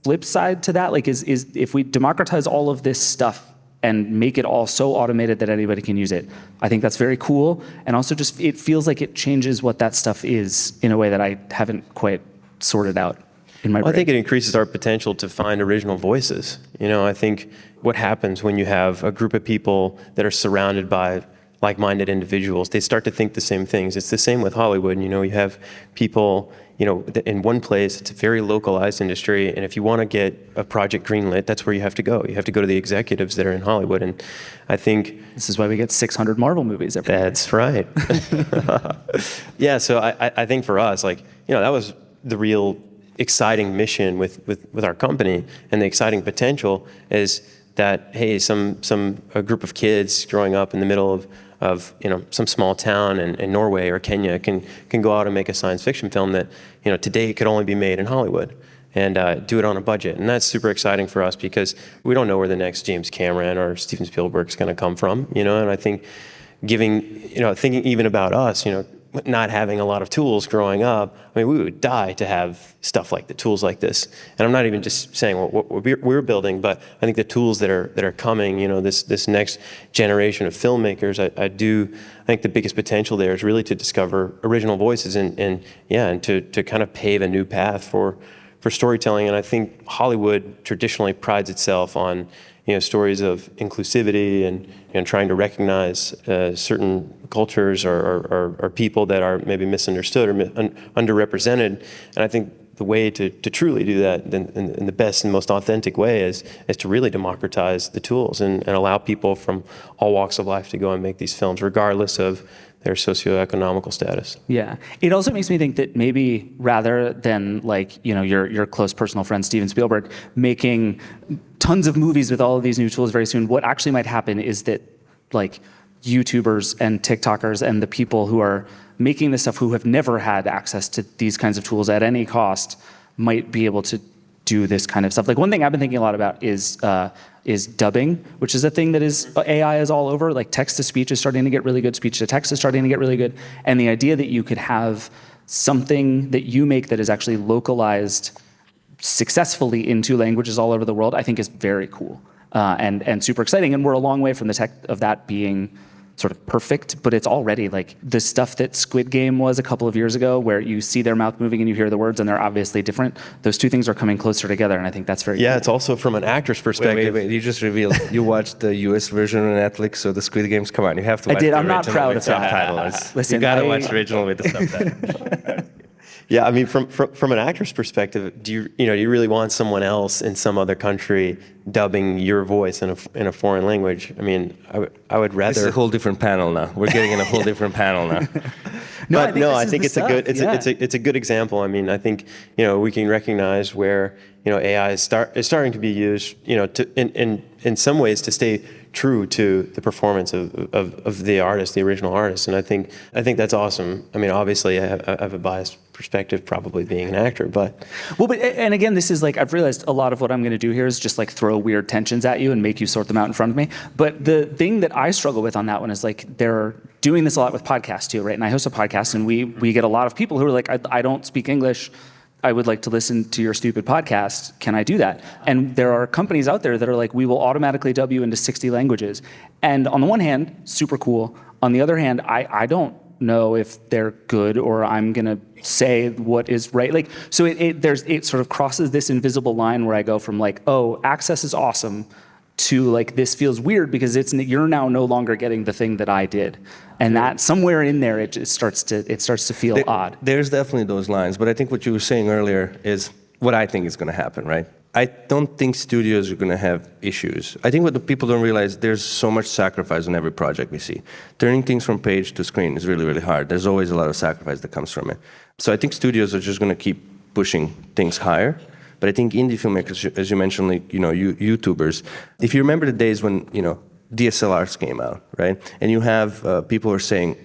flip side to that? Like is if we democratize all of this stuff and make it all so automated that anybody can use it, I think that's very cool. And also just, it feels like it changes what that stuff is in a way that I haven't quite sorted out. I think it increases our potential to find original voices. I think what happens when you have a group of people that are surrounded by like-minded individuals, they start to think the same things. It's the same with Hollywood. You have people, in one place, it's a very localized industry, and if you want to get a project greenlit, that's where you have to go. You have to go to the executives that are in Hollywood, and I think... This is why we get 600 Marvel movies every year. That's right. Yeah, so I think for us, that was the real exciting mission with our company, and the exciting potential is that, hey, a group of kids growing up in the middle of some small town in Norway or Kenya can go out and make a science fiction film that today could only be made in Hollywood, and do it on a budget. And that's super exciting for us because we don't know where the next James Cameron or Steven Spielberg is going to come from, and I think thinking even about us, not having a lot of tools growing up, we would die to have stuff like the tools like this. And I'm not even just saying what we're building, but I think the tools that are coming, this next generation of filmmakers, I think the biggest potential there is really to discover original voices and to kind of pave a new path for storytelling. And I think Hollywood traditionally prides itself on stories of inclusivity and trying to recognize certain cultures or people that are maybe misunderstood or underrepresented. And I think the way to truly do that in the best and most authentic way is to really democratize the tools and allow people from all walks of life to go and make these films, regardless of their socioeconomical status. Yeah. It also makes me think that maybe rather than like, your close personal friend Steven Spielberg making tons of movies with all of these new tools very soon, what actually might happen is that like YouTubers and TikTokers and the people who are making this stuff who have never had access to these kinds of tools at any cost might be able to do this kind of stuff. Like one thing I've been thinking a lot about is dubbing, which is a thing that is AI is all over. Like text to speech is starting to get really good, speech to text is starting to get really good, and the idea that you could have something that you make that is actually localized successfully in 2 languages all over the world, I think is very cool and super exciting. And we're a long way from the tech of that being sort of perfect, but it's already like the stuff that Squid Game was a couple of years ago, where you see their mouth moving and you hear the words and they're obviously different. Those 2 things are coming closer together, and I think that's very cool. It's also from an actor's perspective. Wait, you just revealed you watched the US version on Netflix, so the Squid Games, come on, you have to watch I did. the I'm not original proud with of that. subtitles. Listen, you gotta watch the original with the subtitles. Yeah, I mean, from an actor's perspective, do you really want someone else in some other country dubbing your voice in a foreign language? I mean, I would rather. This is a whole different panel now. We're getting in a whole different panel now. I think it's a good example. I mean, I think we can recognize where AI is starting to be used in some ways to stay true to the performance of the artist, the original artist, and I think that's awesome. I mean, obviously, I have a biased perspective, probably being an actor, but and again, this is like I've realized a lot of what I'm going to do here is just like throw weird tensions at you and make you sort them out in front of me. But the thing that I struggle with on that one is like they're doing this a lot with podcasts too, right? And I host a podcast, and we get a lot of people who are like, I don't speak English. I would like to listen to your stupid podcast. Can I do that? And there are companies out there that are like, we will automatically dub you into 60 languages. And on the one hand, super cool. On the other hand, I don't know if they're good or I'm gonna say what is right. Like, so it sort of crosses this invisible line where I go from like, oh, access is awesome, to like, this feels weird because you're now no longer getting the thing that I did. And that somewhere in there, it starts to feel odd. There's definitely those lines, but I think what you were saying earlier is what I think is going to happen, right? I don't think studios are going to have issues. I think what the people don't realize, there's so much sacrifice on every project we see. Turning things from page to screen is really, really hard. There's always a lot of sacrifice that comes from it. So I think studios are just going to keep pushing things higher. But I think indie filmmakers, as you mentioned, like, YouTubers, if you remember the days when, DSLRs came out, right? And you have people who are saying,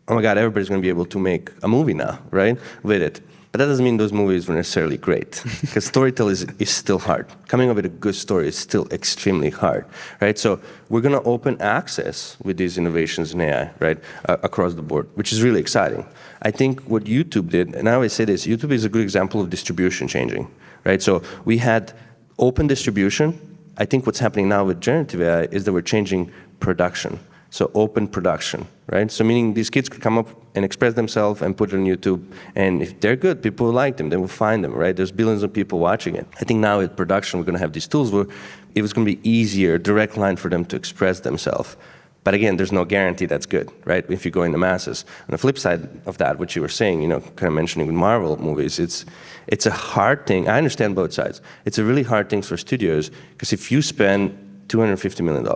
oh my God, everybody's going to be able to make a movie now, right? With it. But that doesn't mean those movies were necessarily great, because storytelling is still hard. Coming up with a good story is still extremely hard, right? So we're going to open access with these innovations in AI, right, across the board, which is really exciting. I think what YouTube did, and I always say this, YouTube is a good example of distribution changing, right? So we had open distribution. I think what's happening now with generative AI is that we're changing production. So open production, right? So meaning these kids could come up and express themselves and put it on YouTube, and if they're good, people will like them, they will find them, right? There's billions of people watching it. I think now with production, we're gonna have these tools where it was gonna be easier, direct line for them to express themselves. But again, there's no guarantee that's good, right? If you go in the masses. On the flip side of that, what you were saying, kind of mentioning with Marvel movies, it's a hard thing. I understand both sides. It's a really hard thing for studios, because if you spend $250 million,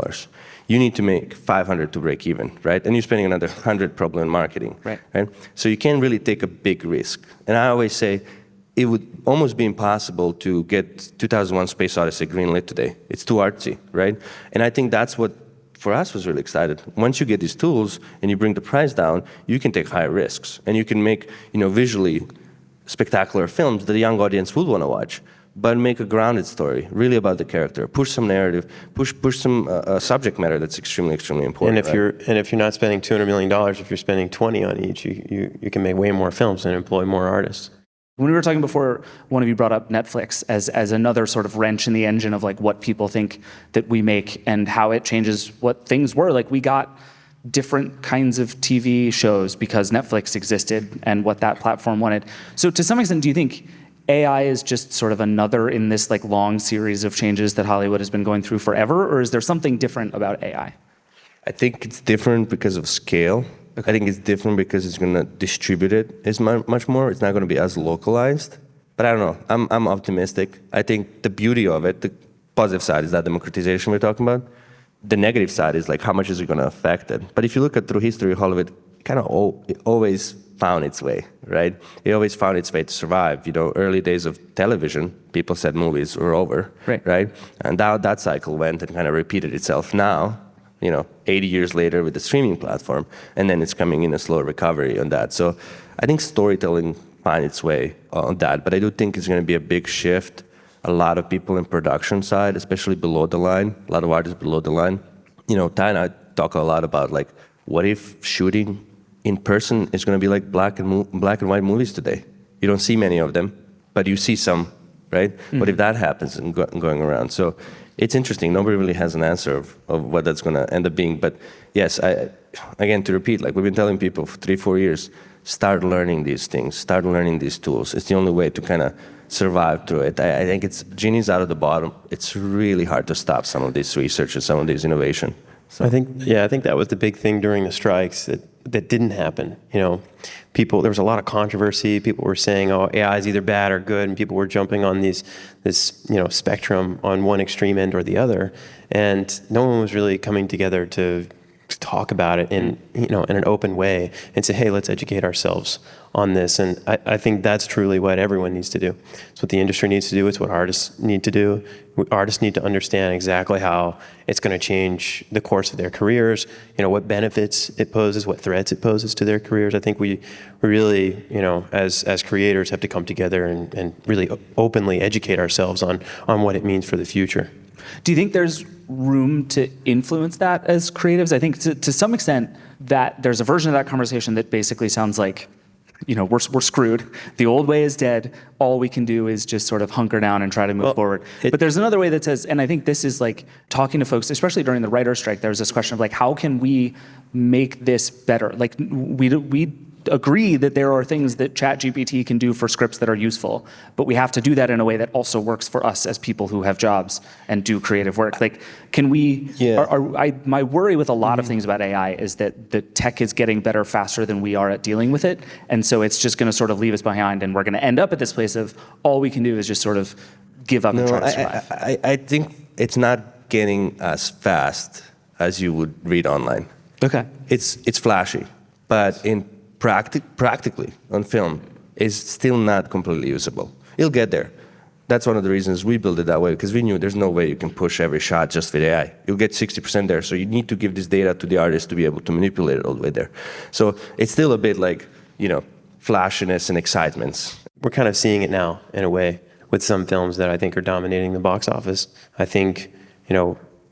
you need to make 500 to break even, right? And you're spending another 100 probably in marketing, right? So you can't really take a big risk. And I always say, it would almost be impossible to get 2001 Space Odyssey greenlit today. It's too artsy, right? And I think that's what, for us, was really excited. Once you get these tools and you bring the price down, you can take higher risks. And you can make, visually spectacular films that a young audience would want to watch, but make a grounded story, really about the character. Push some narrative, push some subject matter that's extremely, extremely important. And if you're not spending $200 million, if you're spending 20 on each, you can make way more films and employ more artists. When we were talking before, one of you brought up Netflix as another sort of wrench in the engine of like what people think that we make and how it changes what things were. Like, we got different kinds of TV shows because Netflix existed and what that platform wanted. So to some extent, do you think AI is just sort of another in this like long series of changes that Hollywood has been going through forever, or is there something different about AI? I think it's different because of scale. I think it's different because it's going to distribute it much more. It's not going to be as localized. But I don't know. I'm optimistic. I think the beauty of it, the positive side is that democratization we're talking about. The negative side is like how much is it going to affect it. But if you look at through history, Hollywood kind of always found its way, right? It always found its way to survive. You know, early days of television, people said movies were over, right? And now that cycle went and kind of repeated itself now, you know, 80 years later with the streaming platform, and then it's coming in a slow recovery on that. So I think storytelling find its way on that, but I do think it's going to be a big shift. A lot of people in production side, especially below the line, a lot of artists below the line. You know, Ty and I talk a lot about like, what if shooting in person is going to be like black and white movies today? You don't see many of them, but you see some, right? Mm-hmm. What if that happens and going around? So it's interesting. Nobody really has an answer of what that's going to end up being. But yes, again, to repeat, like we've been telling people for 3-4 years, start learning these things, start learning these tools. It's the only way to kind of survive through it. I think it's genie's out of the bottom. It's really hard to stop some of this research and some of this innovation. So. I think that was the big thing during the strikes that didn't happen. You know, there was a lot of controversy. People were saying, "Oh, AI is either bad or good," and people were jumping on this spectrum on one extreme end or the other, and no one was really coming together to talk about it in an open way and say, hey, let's educate ourselves on this. And I think that's truly what everyone needs to do. It's what the industry needs to do. It's what artists need to do. Artists need to understand exactly how it's going to change the course of their careers, what benefits it poses, what threats it poses to their careers. I think we really, as creators have to come together and really openly educate ourselves on what it means for the future. Do you think there's room to influence that as creatives? I think to some extent that there's a version of that conversation that basically sounds like, we're screwed. The old way is dead. All we can do is just sort of hunker down and try to move forward. But there's another way that says, and I think this is like talking to folks, especially during the writer's strike, there was this question of like, how can we make this better? Like we agree that there are things that ChatGPT can do for scripts that are useful, but we have to do that in a way that also works for us as people who have jobs and do creative work. Like, can we? Yeah. My worry with a lot of things about AI is that the tech is getting better faster than we are at dealing with it, and so it's just going to sort of leave us behind, and we're going to end up at this place of all we can do is just sort of give up and try to survive. I think it's not getting as fast as you would read online. Okay. It's flashy, but in practically on film is still not completely usable. It'll get there. That's one of the reasons we built it that way, because we knew there's no way you can push every shot just with AI. You'll get 60% there, so you need to give this data to the artist to be able to manipulate it all the way there. So it's still a bit like, flashiness and excitements. We're kind of seeing it now in a way with some films that I think are dominating the box office. I think,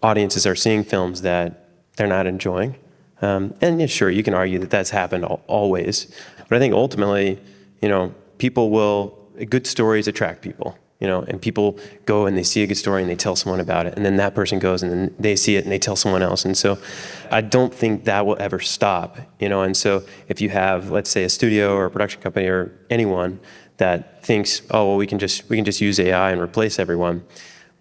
audiences are seeing films that they're not enjoying. And sure, you can argue that that's happened always, but I think ultimately, good stories attract people, and people go and they see a good story and they tell someone about it, and then that person goes and then they see it and they tell someone else, and so I don't think that will ever stop, and so if you have, let's say, a studio or a production company or anyone that thinks, oh, well, we can just use AI and replace everyone,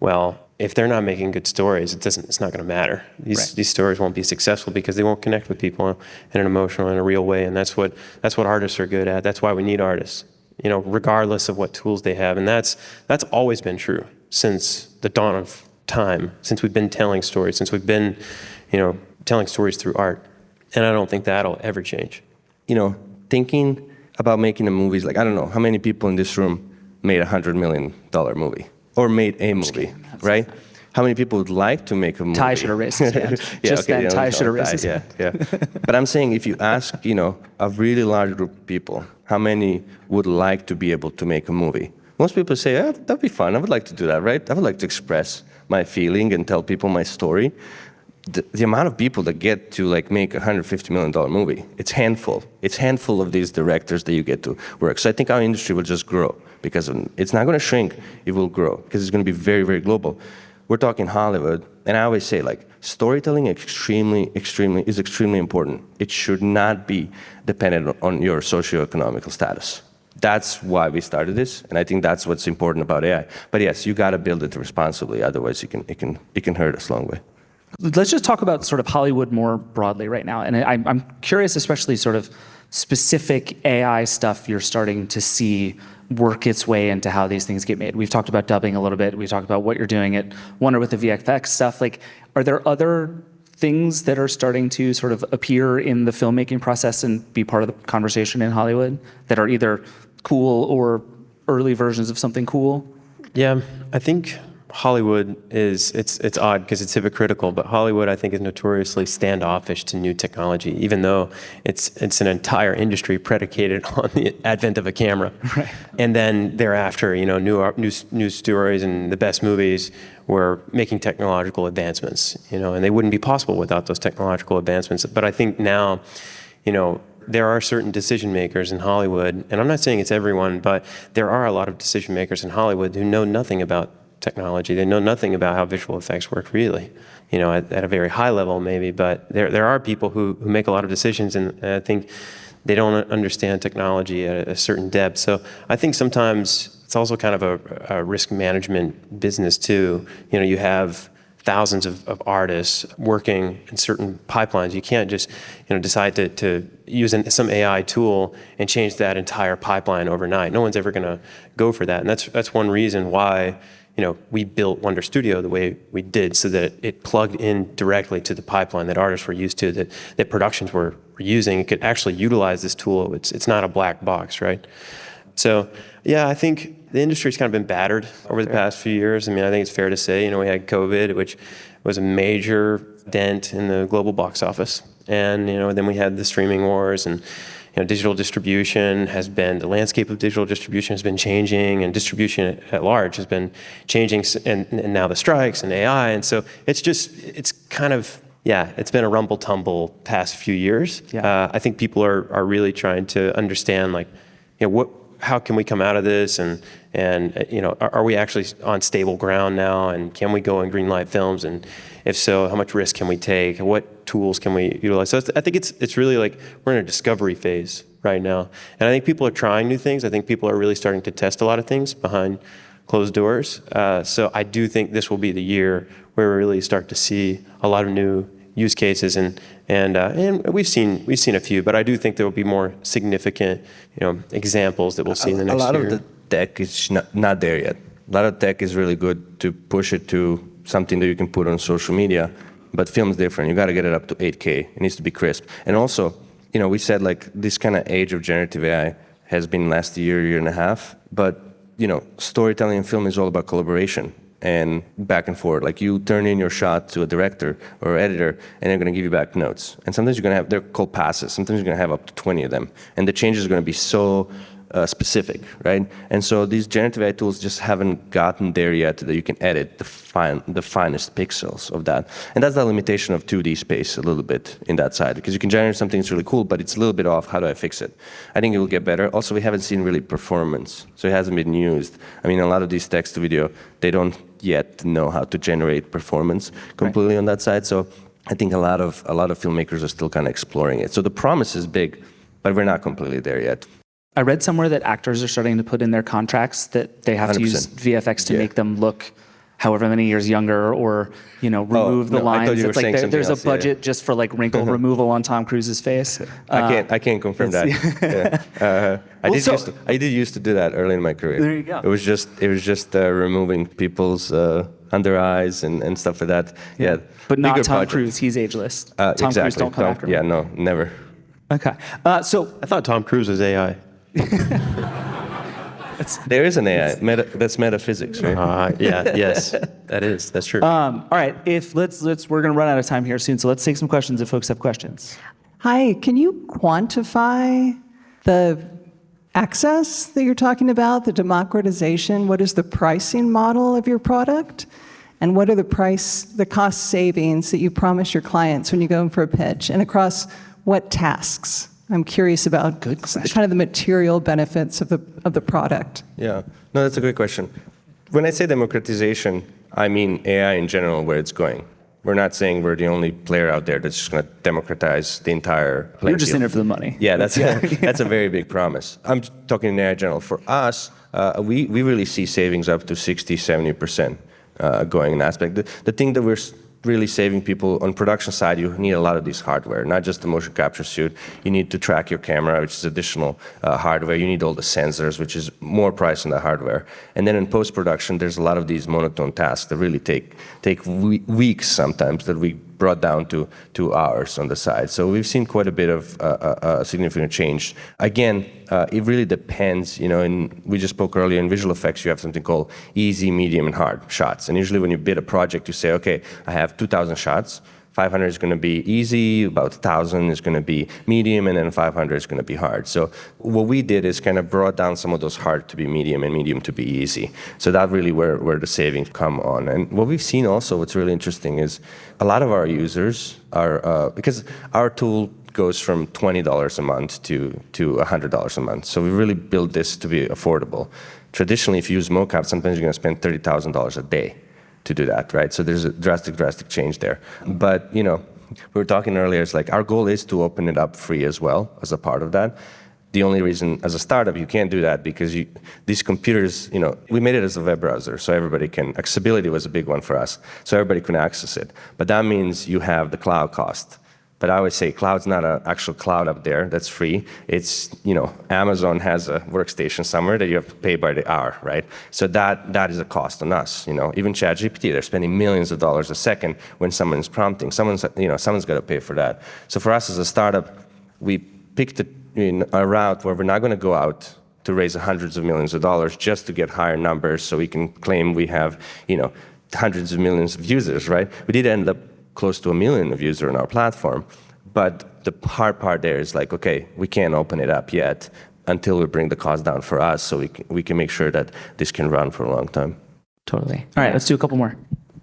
well, if they're not making good stories, it's not going to matter. These stories won't be successful because they won't connect with people in an emotional and a real way, and that's what artists are good at. That's why we need artists, regardless of what tools they have, and that's always been true since the dawn of time, since we've been telling stories, since we've been, telling stories through art, and I don't think that'll ever change. Thinking about making the movies, like I don't know how many people in this room made $100 million movie. Or made a movie, right? How many people would like to make a movie? Ty should have raised his hand. Ty should have raised his hand. Yeah. But I'm saying if you ask, a really large group of people, how many would like to be able to make a movie? Most people say, that'd be fun. I would like to do that, right? I would like to express my feeling and tell people my story. The amount of people that get to make a $150 million movie, it's handful. It's handful of these directors that you get to work. So I think our industry will just grow because it's not going to shrink. It will grow because it's going to be very, very global. We're talking Hollywood, and I always say storytelling is extremely important. It should not be dependent on your socioeconomic status. That's why we started this, and I think that's what's important about AI. But yes, you got to build it responsibly, otherwise it can hurt us a long way. Let's just talk about sort of Hollywood more broadly right now. And I'm curious, especially sort of specific AI stuff you're starting to see work its way into how these things get made? We've talked about dubbing a little bit. We talked about what you're doing at Warner with the VFX stuff. Like, are there other things that are starting to sort of appear in the filmmaking process and be part of the conversation in Hollywood that are either cool or early versions of something cool? Yeah, I think Hollywood it's odd because it's hypocritical, but Hollywood, I think, is notoriously standoffish to new technology, even though it's an entire industry predicated on the advent of a camera. Right. And then thereafter, new stories and the best movies were making technological advancements, and they wouldn't be possible without those technological advancements. But I think now, there are certain decision makers in Hollywood, and I'm not saying it's everyone, but there are a lot of decision makers in Hollywood who know nothing about technology. They know nothing about how visual effects work, really, at a very high level maybe, but there are people who make a lot of decisions, and I think they don't understand technology at a certain depth. So I think sometimes it's also kind of a risk management business too. You have thousands of artists working in certain pipelines. You can't just decide to use some AI tool and change that entire pipeline overnight. No one's ever going to go for that, and that's one reason why we built Wonder Studio the way we did, so that it plugged in directly to the pipeline that artists were used to, that productions were using. It could actually utilize this tool. It's not a black box, right? So yeah, I think the industry's kind of been battered over the past few years. I mean, I think it's fair to say, we had COVID, which was a major dent in the global box office. And, then we had the streaming wars, and, digital distribution the landscape of digital distribution has been changing, and distribution at large has been changing, and now the strikes and AI. And so it's been a rumble tumble past few years. Yeah. I think people are really trying to understand, how can we come out of this, and are we actually on stable ground now, and can we go and greenlight films, and if so, how much risk can we take, what tools can we utilize? So I think it's really like we're in a discovery phase right now, and I think people are trying new things. I think people are really starting to test a lot of things behind closed doors. So I do think this will be the year where we really start to see a lot of new use cases, and we've seen a few, but I do think there will be more significant examples that we'll see in the next year. A lot of the tech is not there yet. A lot of tech is really good to push it to something that you can put on social media, but film is different. You got to get it up to 8K. It needs to be crisp. And also, we said this kind of age of generative AI has been last year and a half, but storytelling in film is all about collaboration and back and forth. Like, you turn in your shot to a director or editor, and they're going to give you back notes. And sometimes they're called passes. Sometimes you're going to have up to 20 of them. And the changes are going to be so specific, right? And so these generative AI tools just haven't gotten there yet that you can edit the finest pixels of that. And that's the limitation of 2D space a little bit in that side, because you can generate something that's really cool, but it's a little bit off. How do I fix it? I think it will get better. Also, we haven't seen really performance, so it hasn't been used. I mean, a lot of these text to video, they don't yet know how to generate performance completely on that side. So I think a lot of filmmakers are still kind of exploring it. So the promise is big, but we're not completely there yet. I read somewhere that actors are starting to put in their contracts that they have 100%. To use VFX to make them look however many years younger, or remove the lines. It's like there's a budget just for wrinkle removal on Tom Cruise's face. I can't confirm that. I did used to do that early in my career. There you go. It was just removing people's under eyes and stuff like that. Yeah, but not Tom Cruise. He's ageless. Tom Cruise don't come after him. Yeah, no, never. Okay. So I thought Tom Cruise was AI. There is an AI. That's metaphysics, right? Yes, that's true. All right. We're gonna run out of time here soon, so let's take some questions if folks have questions. Hi, can you quantify the access that you're talking about, the democratization? What is the pricing model of your product? And what are the cost savings that you promise your clients when you go in for a pitch? And across what tasks? I'm curious about kind of the material benefits of the product. Yeah, no, that's a great question. When I say democratization, I mean AI in general, where it's going. We're not saying we're the only player out there that's just going to democratize the entire playing You're just field. in it for the money. Yeah, that's a very big promise. I'm talking in AI in general. For us, we really see savings up to 60, 70% going in aspect. The thing that we're really saving people. On production side, you need a lot of these hardware, not just the motion capture suit. You need to track your camera, which is additional hardware. You need all the sensors, which is more price on the hardware. And then in post-production, there's a lot of these monotone tasks that really take weeks sometimes that we brought down to 2 hours on the side. So we've seen quite a bit of significant change. Again, it really depends, and we just spoke earlier, in visual effects, you have something called easy, medium, and hard shots. And usually when you bid a project, you say, okay, I have 2,000 shots. 500 is going to be easy, about 1,000 is going to be medium, and then 500 is going to be hard. So what we did is kind of brought down some of those hard to be medium and medium to be easy. So that really where the savings come on. And what we've seen also, what's really interesting is a lot of our users are, because our tool goes from $20 a month to $100 a month. So we really built this to be affordable. Traditionally, if you use mocap, sometimes you're going to spend $30,000 a day to do that, right? So there's a drastic change there. But, we were talking earlier, it's like our goal is to open it up free as well as a part of that. The only reason as a startup you can't do that because these computers, we made it as a web browser so everybody can, accessibility was a big one for us, so everybody can access it. But that means you have the cloud cost. But I always say cloud's not an actual cloud up there that's free. It's, Amazon has a workstation somewhere that you have to pay by the hour, right? So that is a cost on us, Even ChatGPT, they're spending millions of dollars a second when someone's prompting. Someone's got to pay for that. So for us as a startup, we picked a route where we're not going to go out to raise hundreds of millions of dollars just to get higher numbers so we can claim we have, hundreds of millions of users, right? We did end up close to 1 million of users on our platform. But the hard part there is like, okay, we can't open it up yet until we bring the cost down for us so we can make sure that this can run for a long time. Totally. All right, let's do a couple more.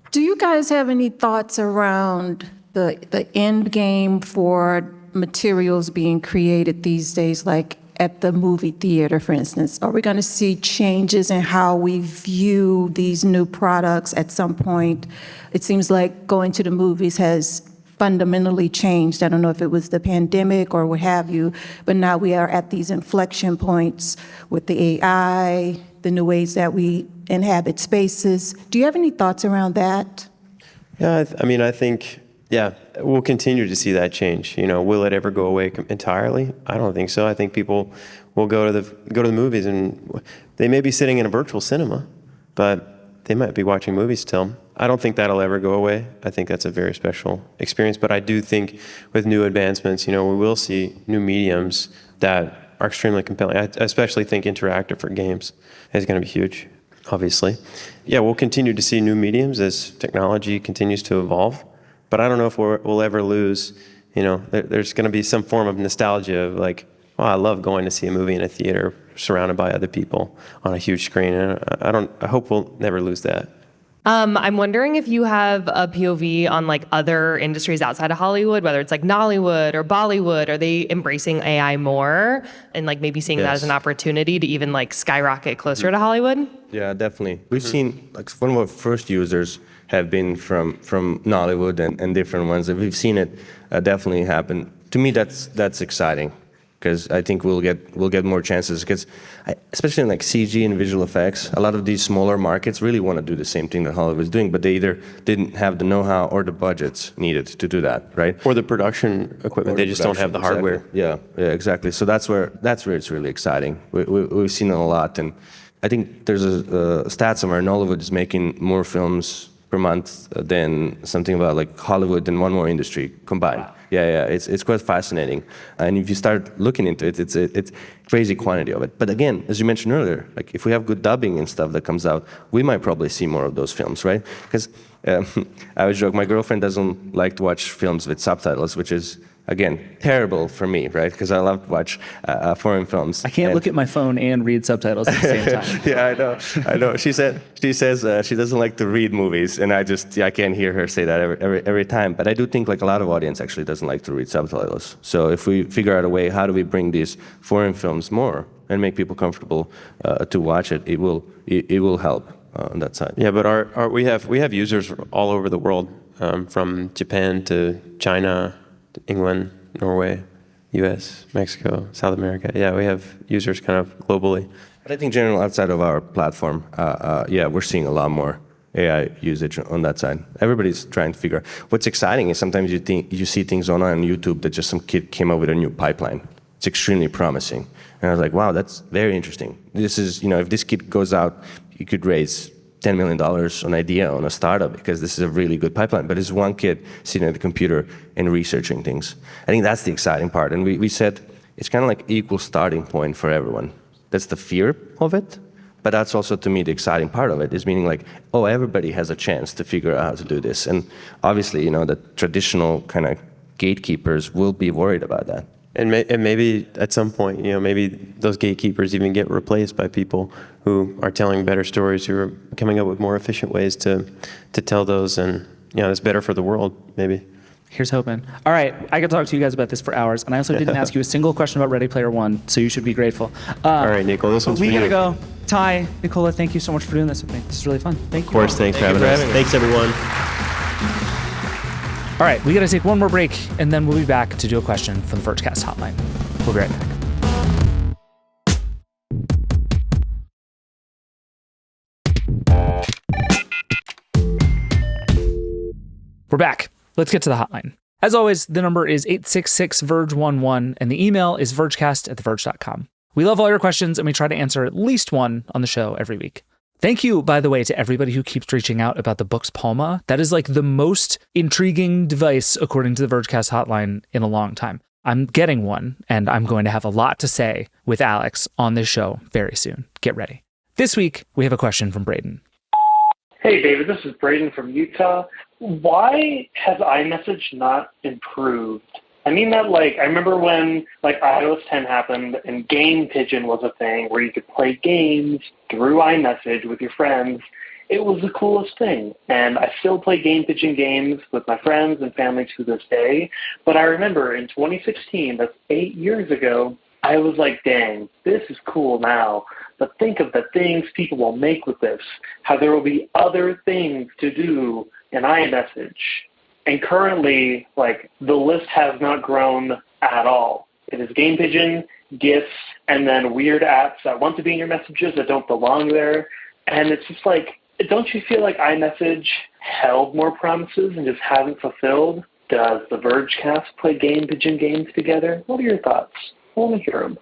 Do you guys have any thoughts around the end game for materials being created these days, like at the movie theater, for instance? Are we going to see changes in how we view these new products at some point? It seems like going to the movies has fundamentally changed. I don't know if it was the pandemic or what have you, but now we are at these inflection points with the AI, the new ways that we inhabit spaces. Do you have any thoughts around that? Yeah, I think, we'll continue to see that change. Will it ever go away entirely? I don't think so. I think people will go to the movies, and they may be sitting in a virtual cinema, but they might be watching movies still. I don't think that'll ever go away. I think that's a very special experience. But I do think with new advancements, we will see new mediums that are extremely compelling. I especially think interactive for games is going to be huge, obviously. Yeah, we'll continue to see new mediums as technology continues to evolve. But I don't know if we'll ever lose, there's going to be some form of nostalgia of like, oh, I love going to see a movie in a theater surrounded by other people on a huge screen. And I hope we'll never lose that. I'm wondering if you have a POV on like other industries outside of Hollywood, whether it's like Nollywood or Bollywood. Are they embracing AI more and like maybe seeing that as an opportunity to even like skyrocket closer to Hollywood? Yeah, definitely. We've seen like one of our first users have been from Nollywood and different ones, and we've seen it definitely happen. To me, that's exciting. Because I think we'll get more chances. Because especially in like CG and visual effects, a lot of these smaller markets really want to do the same thing that Hollywood's doing, but they either didn't have the know-how or the budgets needed to do that, right? Or the production equipment. They just don't have the hardware. Exactly. Yeah, exactly. So that's where it's really exciting. We've seen it a lot, and I think there's a stat somewhere. Nollywood is making more films per month than something about like Hollywood and one more industry combined. Wow. Yeah, it's quite fascinating. And if you start looking into it, it's crazy quantity of it. But again, as you mentioned earlier, like if we have good dubbing and stuff that comes out, we might probably see more of those films, right? Because I always joke, my girlfriend doesn't like to watch films with subtitles, which is, again, terrible for me, right? Because I love to watch foreign films. I can't look at my phone and read subtitles at the same time. Yeah, I know. She says she doesn't like to read movies, and I can't hear her say that every time. But I do think like a lot of audience actually doesn't like to read subtitles. So if we figure out a way, how do we bring these foreign films more and make people comfortable to watch it? It will help on that side. Yeah, but we have users all over the world, from Japan to China, England, Norway, US, Mexico, South America. Yeah, we have users kind of globally. But I think generally outside of our platform, we're seeing a lot more AI usage on that side. Everybody's trying to figure out. What's exciting is sometimes you see things on YouTube that just some kid came up with a new pipeline. It's extremely promising. And I was like, wow, that's very interesting. This is, if this kid goes out, you could raise $10 million on idea on a startup because this is a really good pipeline. But it's one kid sitting at the computer and researching things. I think that's the exciting part. And we said it's kind of like equal starting point for everyone. That's the fear of it. But that's also, to me, the exciting part of it is meaning like, oh, everybody has a chance to figure out how to do this. And obviously, the traditional kind of gatekeepers will be worried about that. And maybe at some point, maybe those gatekeepers even get replaced by people who are telling better stories, who are coming up with more efficient ways to tell those, and it's better for the world, maybe. Here's hoping. All right, I could talk to you guys about this for hours, and I also didn't ask you a single question about Ready Player One, so you should be grateful. All right, Nikola, this one's for you. We gotta go. Ty, Nikola, thank you so much for doing this with me. This is really fun. Thank you. Of course, thanks for having us. Thanks, everyone. All right, we got to take one more break, and then we'll be back to do a question from the Vergecast Hotline. We'll be right back. We're back. Let's get to the hotline. As always, the number is 866-VERGE11, and the email is vergecast@theverge.com. We love all your questions, and we try to answer at least one on the show every week. Thank you, by the way, to everybody who keeps reaching out about the book's Palma. That is like the most intriguing device, according to the Vergecast Hotline, in a long time. I'm getting one, and I'm going to have a lot to say with Alex on this show very soon. Get ready. This week, we have a question from Braden. Hey, David, this is Braden from Utah. Why has iMessage not improved? I mean that, I remember when, iOS 10 happened and Game Pigeon was a thing where you could play games through iMessage with your friends. It was the coolest thing. And I still play Game Pigeon games with my friends and family to this day. But I remember in 2016, that's 8 years ago, I was like, dang, this is cool now. But think of the things people will make with this, how there will be other things to do in iMessage. And currently, the list has not grown at all. It is Game Pigeon, GIFs, and then weird apps that want to be in your messages that don't belong there. And it's just don't you feel like iMessage held more promises and just hasn't fulfilled? Does the Vergecast play Game Pigeon games together? What are your thoughts? I want to hear them.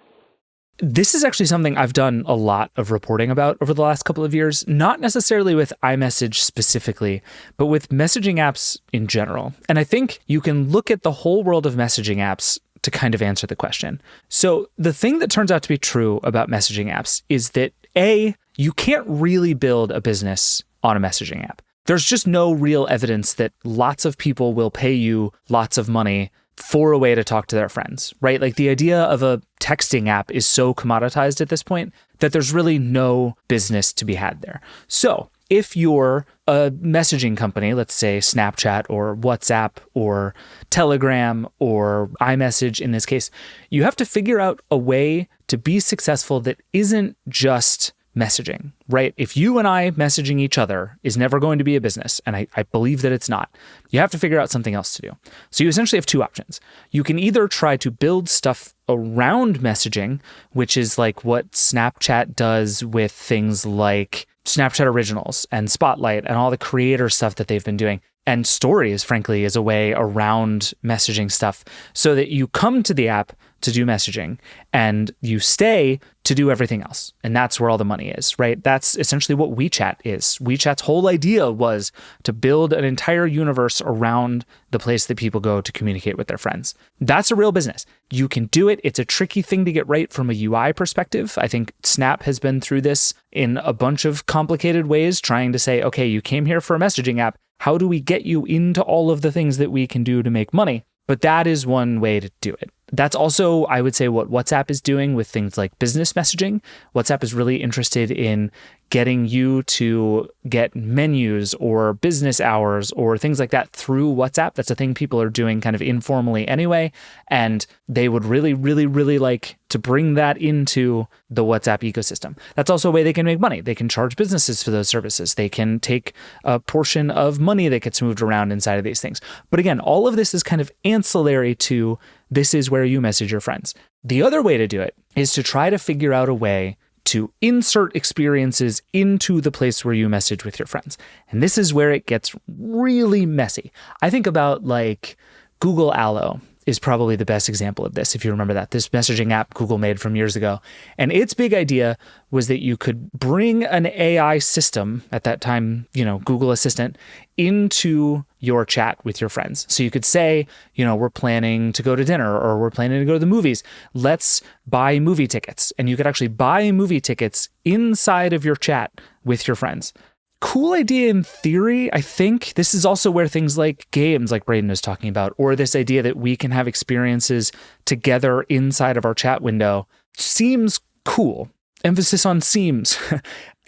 This is actually something I've done a lot of reporting about over the last couple of years, not necessarily with iMessage specifically, but with messaging apps in general. And I think you can look at the whole world of messaging apps to kind of answer the question. So the thing that turns out to be true about messaging apps is that A, you can't really build a business on a messaging app. There's just no real evidence that lots of people will pay you lots of money for a way to talk to their friends, right? The idea of a texting app is so commoditized at this point that there's really no business to be had there. So if you're a messaging company, let's say Snapchat or WhatsApp or Telegram or iMessage in this case, you have to figure out a way to be successful that isn't just messaging, right? If you and I messaging each other is never going to be a business, and I believe that it's not, you have to figure out something else to do. So you essentially have two options. You can either try to build stuff around messaging, which is like what Snapchat does with things like Snapchat Originals and Spotlight and all the creator stuff that they've been doing. And Stories, frankly, is a way around messaging stuff so that you come to the app to do messaging and you stay to do everything else. And that's where all the money is, right? That's essentially what WeChat is. WeChat's whole idea was to build an entire universe around the place that people go to communicate with their friends. That's a real business. You can do it. It's a tricky thing to get right from a UI perspective. I think Snap has been through this in a bunch of complicated ways, trying to say, okay, you came here for a messaging app. How do we get you into all of the things that we can do to make money? But that is one way to do it. That's also, I would say, what WhatsApp is doing with things like business messaging. WhatsApp is really interested in getting you to get menus or business hours or things like that through WhatsApp. That's a thing people are doing kind of informally anyway. And they would really, really, really like to bring that into the WhatsApp ecosystem. That's also a way they can make money. They can charge businesses for those services. They can take a portion of money that gets moved around inside of these things. But again, all of this is kind of ancillary to this is where you message your friends. The other way to do it is to try to figure out a way to insert experiences into the place where you message with your friends. And this is where it gets really messy. I think about like Google Allo is probably the best example of this, if you remember that. This messaging app Google made from years ago. And its big idea was that you could bring an AI system, at that time, Google Assistant, into your chat with your friends. So you could say, we're planning to go to dinner or we're planning to go to the movies. Let's buy movie tickets. And you could actually buy movie tickets inside of your chat with your friends. Cool idea in theory. I think this is also where things like games, like Braden was talking about, or this idea that we can have experiences together inside of our chat window seems cool. Emphasis on seems.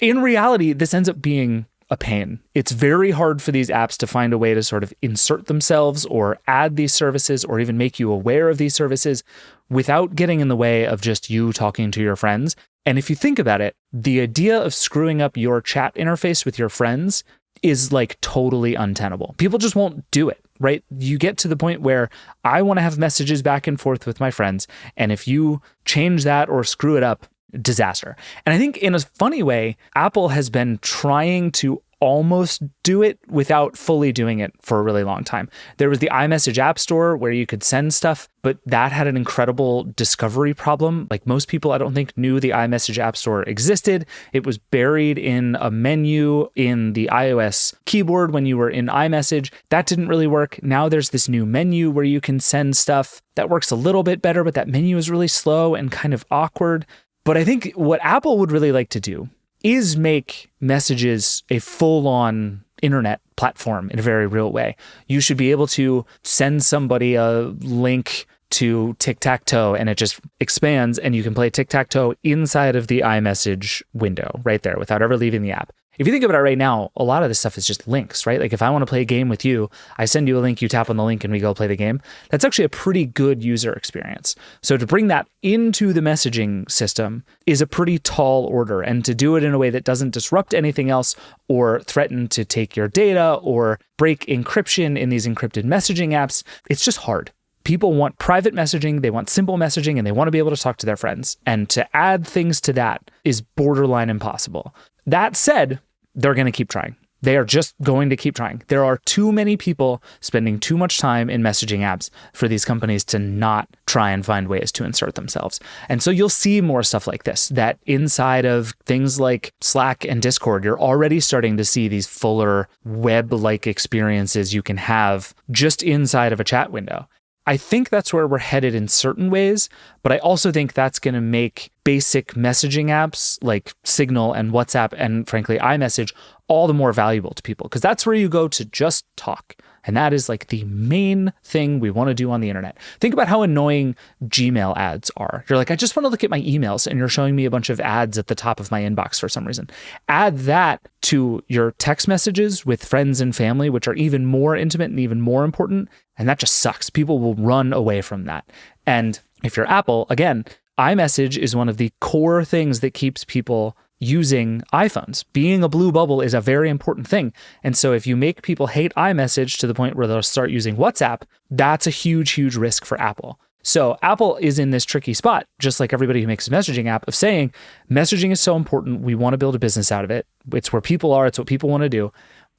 In reality, this ends up being a pain. It's very hard for these apps to find a way to sort of insert themselves or add these services or even make you aware of these services without getting in the way of just you talking to your friends. And if you think about it, the idea of screwing up your chat interface with your friends is like totally untenable. People just won't do it, right? You get to the point where I want to have messages back and forth with my friends. And if you change that or screw it up, disaster. And I think in a funny way, Apple has been trying to almost do it without fully doing it for a really long time. There was the iMessage App Store where you could send stuff, but that had an incredible discovery problem. Like most people, I don't think knew the iMessage App Store existed. It was buried in a menu in the iOS keyboard when you were in iMessage. That didn't really work. Now there's this new menu where you can send stuff that works a little bit better, but that menu is really slow and kind of awkward. But I think what Apple would really like to do is make messages a full-on internet platform in a very real way. You should be able to send somebody a link to tic-tac-toe and it just expands and you can play tic-tac-toe inside of the iMessage window right there without ever leaving the app. If you think about it right now, a lot of this stuff is just links, right? Like if I want to play a game with you, I send you a link, you tap on the link and we go play the game. That's actually a pretty good user experience. So to bring that into the messaging system is a pretty tall order, and to do it in a way that doesn't disrupt anything else or threaten to take your data or break encryption in these encrypted messaging apps, it's just hard. People want private messaging, they want simple messaging, and they want to be able to talk to their friends. And to add things to that is borderline impossible. That said, they're going to keep trying. They are just going to keep trying. There are too many people spending too much time in messaging apps for these companies to not try and find ways to insert themselves. And so you'll see more stuff like this, that inside of things like Slack and Discord, you're already starting to see these fuller web-like experiences you can have just inside of a chat window. I think that's where we're headed in certain ways, but I also think that's going to make basic messaging apps like Signal and WhatsApp and frankly iMessage all the more valuable to people, because that's where you go to just talk. And that is like the main thing we want to do on the internet. Think about how annoying Gmail ads are. You're like, I just want to look at my emails and you're showing me a bunch of ads at the top of my inbox for some reason. Add that to your text messages with friends and family, which are even more intimate and even more important. And that just sucks. People will run away from that. And if you're Apple, again, iMessage is one of the core things that keeps people using iPhones. Being a blue bubble is a very important thing. And so if you make people hate iMessage to the point where they'll start using WhatsApp, that's a huge, huge risk for Apple. So Apple is in this tricky spot, just like everybody who makes a messaging app, of saying messaging is so important, we want to build a business out of it. It's where people are, it's what people want to do.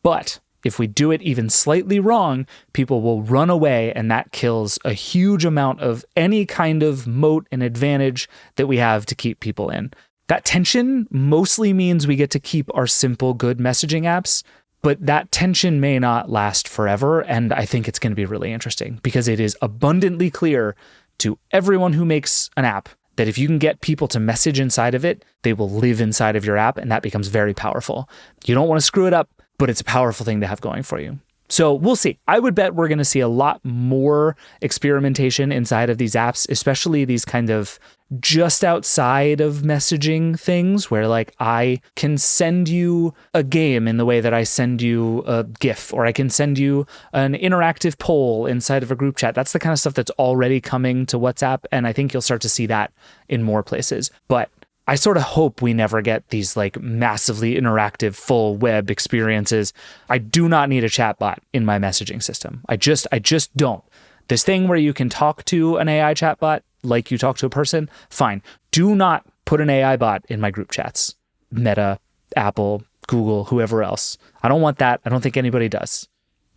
But if we do it even slightly wrong, people will run away, and that kills a huge amount of any kind of moat and advantage that we have to keep people in. That tension mostly means we get to keep our simple, good messaging apps, but that tension may not last forever, and I think it's going to be really interesting because it is abundantly clear to everyone who makes an app that if you can get people to message inside of it, they will live inside of your app, and that becomes very powerful. You don't want to screw it up, but it's a powerful thing to have going for you. So we'll see. I would bet we're going to see a lot more experimentation inside of these apps, especially these kind of just outside of messaging things where like I can send you a game in the way that I send you a GIF, or I can send you an interactive poll inside of a group chat. That's the kind of stuff that's already coming to WhatsApp. And I think you'll start to see that in more places. But I sort of hope we never get these like massively interactive full web experiences. I do not need a chatbot in my messaging system. I just don't. This thing where you can talk to an AI chatbot like you talk to a person, fine. Do not put an AI bot in my group chats. Meta, Apple, Google, whoever else. I don't want that. I don't think anybody does.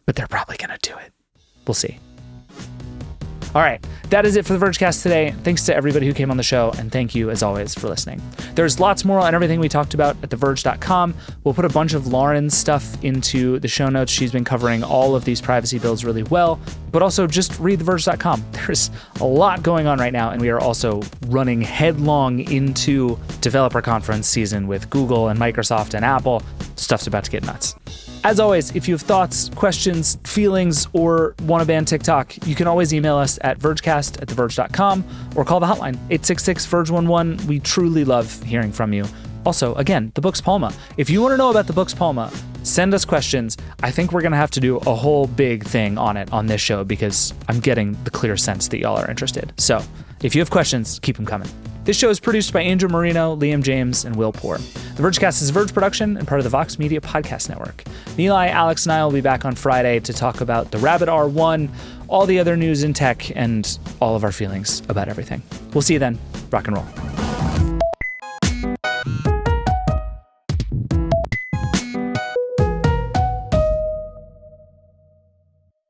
But they're probably going to do it. We'll see. All right, that is it for the Vergecast today. Thanks to everybody who came on the show, and thank you, as always, for listening. There's lots more on everything we talked about at theverge.com. We'll put a bunch of Lauren's stuff into the show notes. She's been covering all of these privacy bills really well, but also just read theverge.com. There's a lot going on right now, and we are also running headlong into developer conference season with Google and Microsoft and Apple. Stuff's about to get nuts. As always, if you have thoughts, questions, feelings, or want to ban TikTok, you can always email us at vergecast@theverge.com or call the hotline, 866-VERGE11. We truly love hearing from you. Also, again, the book's Palma. If you want to know about the book's Palma, send us questions. I think we're going to have to do a whole big thing on it on this show because I'm getting the clear sense that y'all are interested. So if you have questions, keep them coming. This show is produced by Andrew Marino, Liam James, and Will Poor. The Vergecast is a Verge production and part of the Vox Media Podcast Network. Nilay, Alex, and I will be back on Friday to talk about the Rabbit R1, all the other news in tech, and all of our feelings about everything. We'll see you then. Rock and roll.